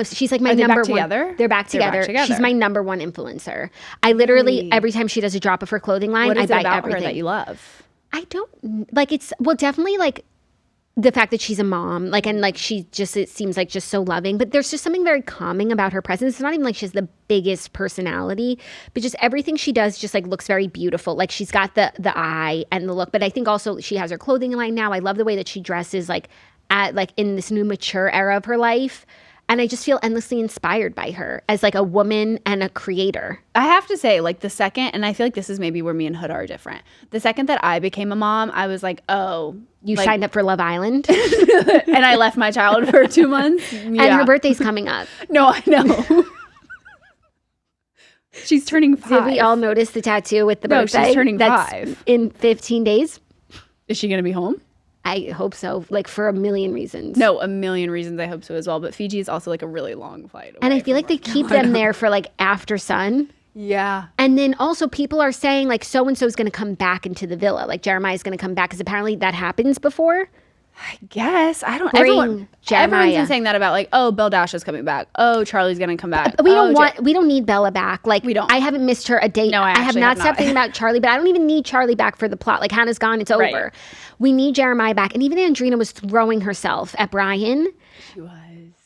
She's like my Are they number back one. together? They're back together. She's my number one influencer. I literally, every time she does a drop of her clothing line, what is I buy it about everything. her that you love? I don't, like, it's, well, definitely like the fact that she's a mom, like, and like she just, it seems like just so loving, but there's just something very calming about her presence. It's not even like she has the biggest personality, but just everything she does just like looks very beautiful. Like, she's got the eye and the look, but I think also she has her clothing line now. I love the way that she dresses like at like in this new mature era of her life. And I just feel endlessly inspired by her as like a woman and a creator. I have to say, like the second, and I feel like this is maybe where me and Huda are different. The second that I became a mom, I was like, oh. You signed up for Love Island? And I left my child for 2 months. Yeah. And her birthday's coming up. No, I know. She's turning 5. Did we all notice the tattoo with the birthday? No, she's turning That's 5. in 15 days? Is she going to be home? I hope so, like for a million reasons. No, a million reasons I hope so as well. But Fiji is also like a really long flight away. And I feel like they keep them there for like after sun. Yeah. And then also people are saying like so-and-so is going to come back into the villa. Like Jeremiah's going to come back because apparently that happens before. I guess. I don't. Bring Jeremiah. Everyone's been saying that about like, oh, Belle Dash is coming back. Oh, Charlie's going to come back. We don't need Bella back. Like we don't. I haven't missed her a day. No, I have not stopped thinking about Charlie, but I don't even need Charlie back for the plot. Like Hannah's gone, it's over. Right. We need Jeremiah back. And even Andrina was throwing herself at Brian.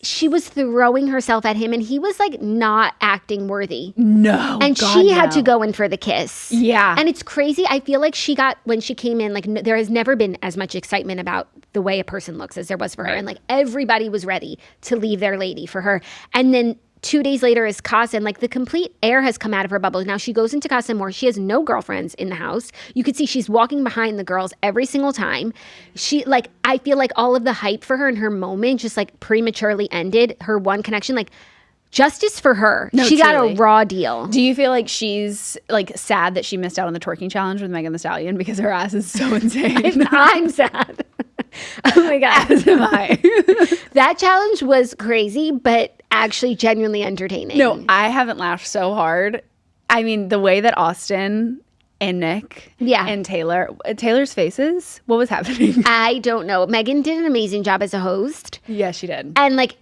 She was throwing herself at him, and he was like not acting worthy. No. And she had to go in for the kiss. Yeah. And it's crazy. I feel like she got, when she came in, like there has never been as much excitement about the way a person looks as there was for her. And like everybody was ready to leave their lady for her. And then 2 days later is Casa, and like the complete air has come out of her bubble. Now she goes into Casa more. She has no girlfriends in the house. You could see she's walking behind the girls every single time. She like, I feel like all of the hype for her in her moment just like prematurely ended. Her one connection, like justice for her. No, she got truly. a raw deal. Do you feel like she's like sad that she missed out on the twerking challenge with Megan Thee Stallion because her ass is so insane? I'm sad. Oh my God. As am I. That challenge was crazy, but actually genuinely entertaining. No, I haven't laughed so hard. I mean, the way that Austin and Nick and Taylor's faces, what was happening? I don't know. Megan did an amazing job as a host. Yeah, she did. And like,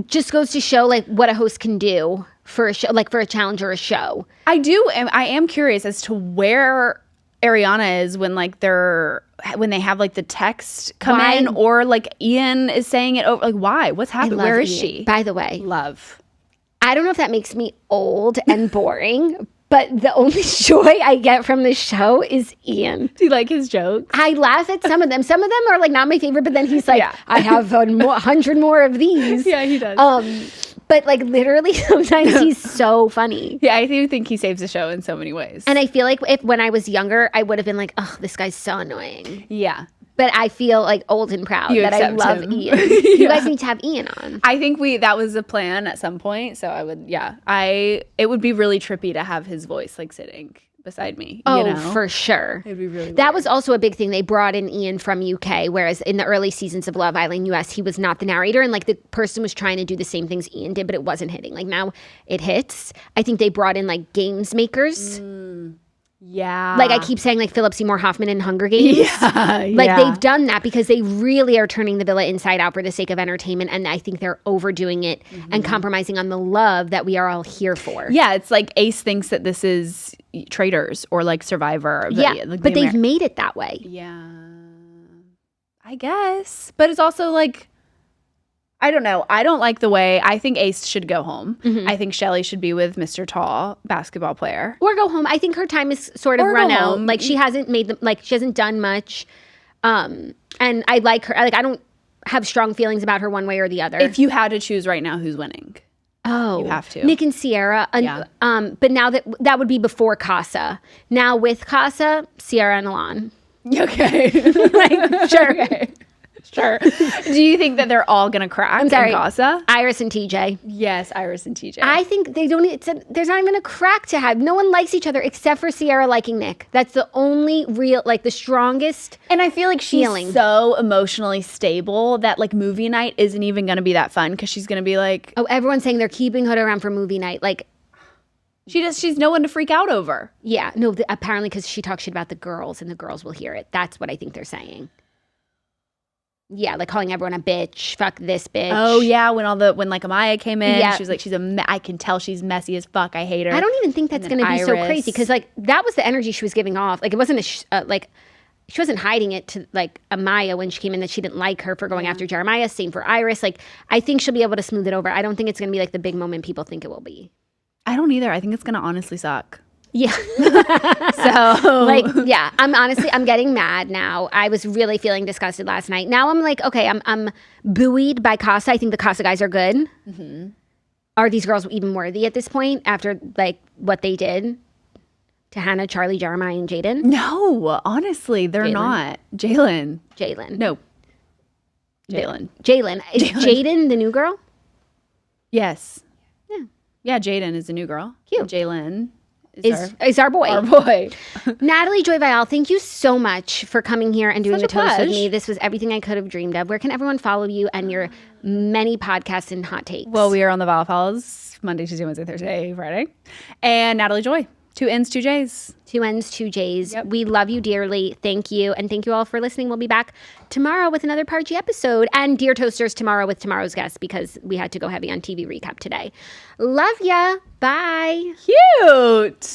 just goes to show like what a host can do for a show, like for a challenge or a show. I am curious as to where Ariana is when like when they have like the text come in, or like Ian is saying it over. Like, why? What's happening? Where is she? By the way, love. I don't know if that makes me old and boring, but the only joy I get from this show is Ian. Do you like his jokes? I laugh at some of them. Some of them are like not my favorite, but then he's like, I have 100 more of these. Yeah, he does. But like literally sometimes he's so funny. Yeah, I do think he saves the show in so many ways. And I feel like when I was younger, I would have been like, oh, this guy's so annoying. Yeah. But I feel like old and proud that I love him. Ian. You guys need to have Ian on. I think that was a plan at some point. So I would, it would be really trippy to have his voice like sitting beside me. Oh, you know? for sure. It'd be really That weird. was also a big thing. They brought in Ian from UK, whereas in the early seasons of Love Island US, he was not the narrator. And like the person was trying to do the same things Ian did, but it wasn't hitting. Like now it hits. I think they brought in like games makers. Yeah. Like I keep saying like Philip Seymour Hoffman in Hunger Games. Yeah. Like they've done that because they really are turning the villa inside out for the sake of entertainment. And I think they're overdoing it and compromising on the love that we are all here for. Yeah, it's like Ace thinks that this is Traitors or like Survivor. But they've made it that way. Yeah. I guess. But it's also like, I don't know. I don't like the way. I think Ace should go home. I think Shelly should be with Mr. Tall, basketball player. Or go home. I think her time is sort of run out. Home. Like she hasn't made them. Like she hasn't done much. And I like her. Like I don't have strong feelings about her one way or the other. If you had to choose right now, who's winning? Oh, you have to. Nick and Sierra. But now that would be before Casa. Now with Casa, Sierra and Alon. Okay. Like, sure. Okay. Sure. Do you think that they're all going to crack in Casa? Iris and TJ. Yes, Iris and TJ. I think they don't. There's not even a crack to have. No one likes each other except for Sierra liking Nick. That's the only real, like the strongest. And I feel like she's so emotionally stable that like movie night isn't even going to be that fun because she's going to be like, oh, everyone's saying they're keeping her around for movie night. Like she's no one to freak out over. Yeah, no. Apparently, because she talks shit about the girls and the girls will hear it. That's what I think they're saying. Yeah, like calling everyone a bitch. Fuck this bitch. Oh yeah, when like Amaya came in, she was like, I can tell she's messy as fuck. I hate her. I don't even think that's going to be so crazy because like that was the energy she was giving off. Like it wasn't like she wasn't hiding it to like Amaya when she came in that she didn't like her for going after Jeremiah. Same for Iris. Like I think she'll be able to smooth it over. I don't think it's going to be like the big moment people think it will be. I don't either. I think it's going to honestly suck. Yeah. So like, yeah, I'm getting mad now. I was really feeling disgusted last night. Now I'm like, okay, I'm buoyed by Casa. I think the Casa guys are good. Are these girls even worthy at this point after like what they did to Hannah, Charlie, Jeremiah, and Jaden? No, honestly, they're not. Jalen. No. Jalen. Is Jaden the new girl? Yes. Yeah. Yeah, Jaden is the new girl. Cute. Jalen is our boy. Our boy. Natalie Joy Viall, thank you so much for coming here and doing Such the a toast with pledge. me. This was everything I could have dreamed of. Where can everyone follow you and your many podcasts and hot takes? Well, we are on the Viall Files Monday, Tuesday, Wednesday, Thursday, Friday. And Natalie Joy. 2 N's, 2 J's. 2 N's, 2 J's. Yep. We love you dearly. Thank you. And thank you all for listening. We'll be back tomorrow with another Pargy episode. And Dear Toasters, tomorrow with tomorrow's guest because we had to go heavy on TV recap today. Love ya. Bye. Cute.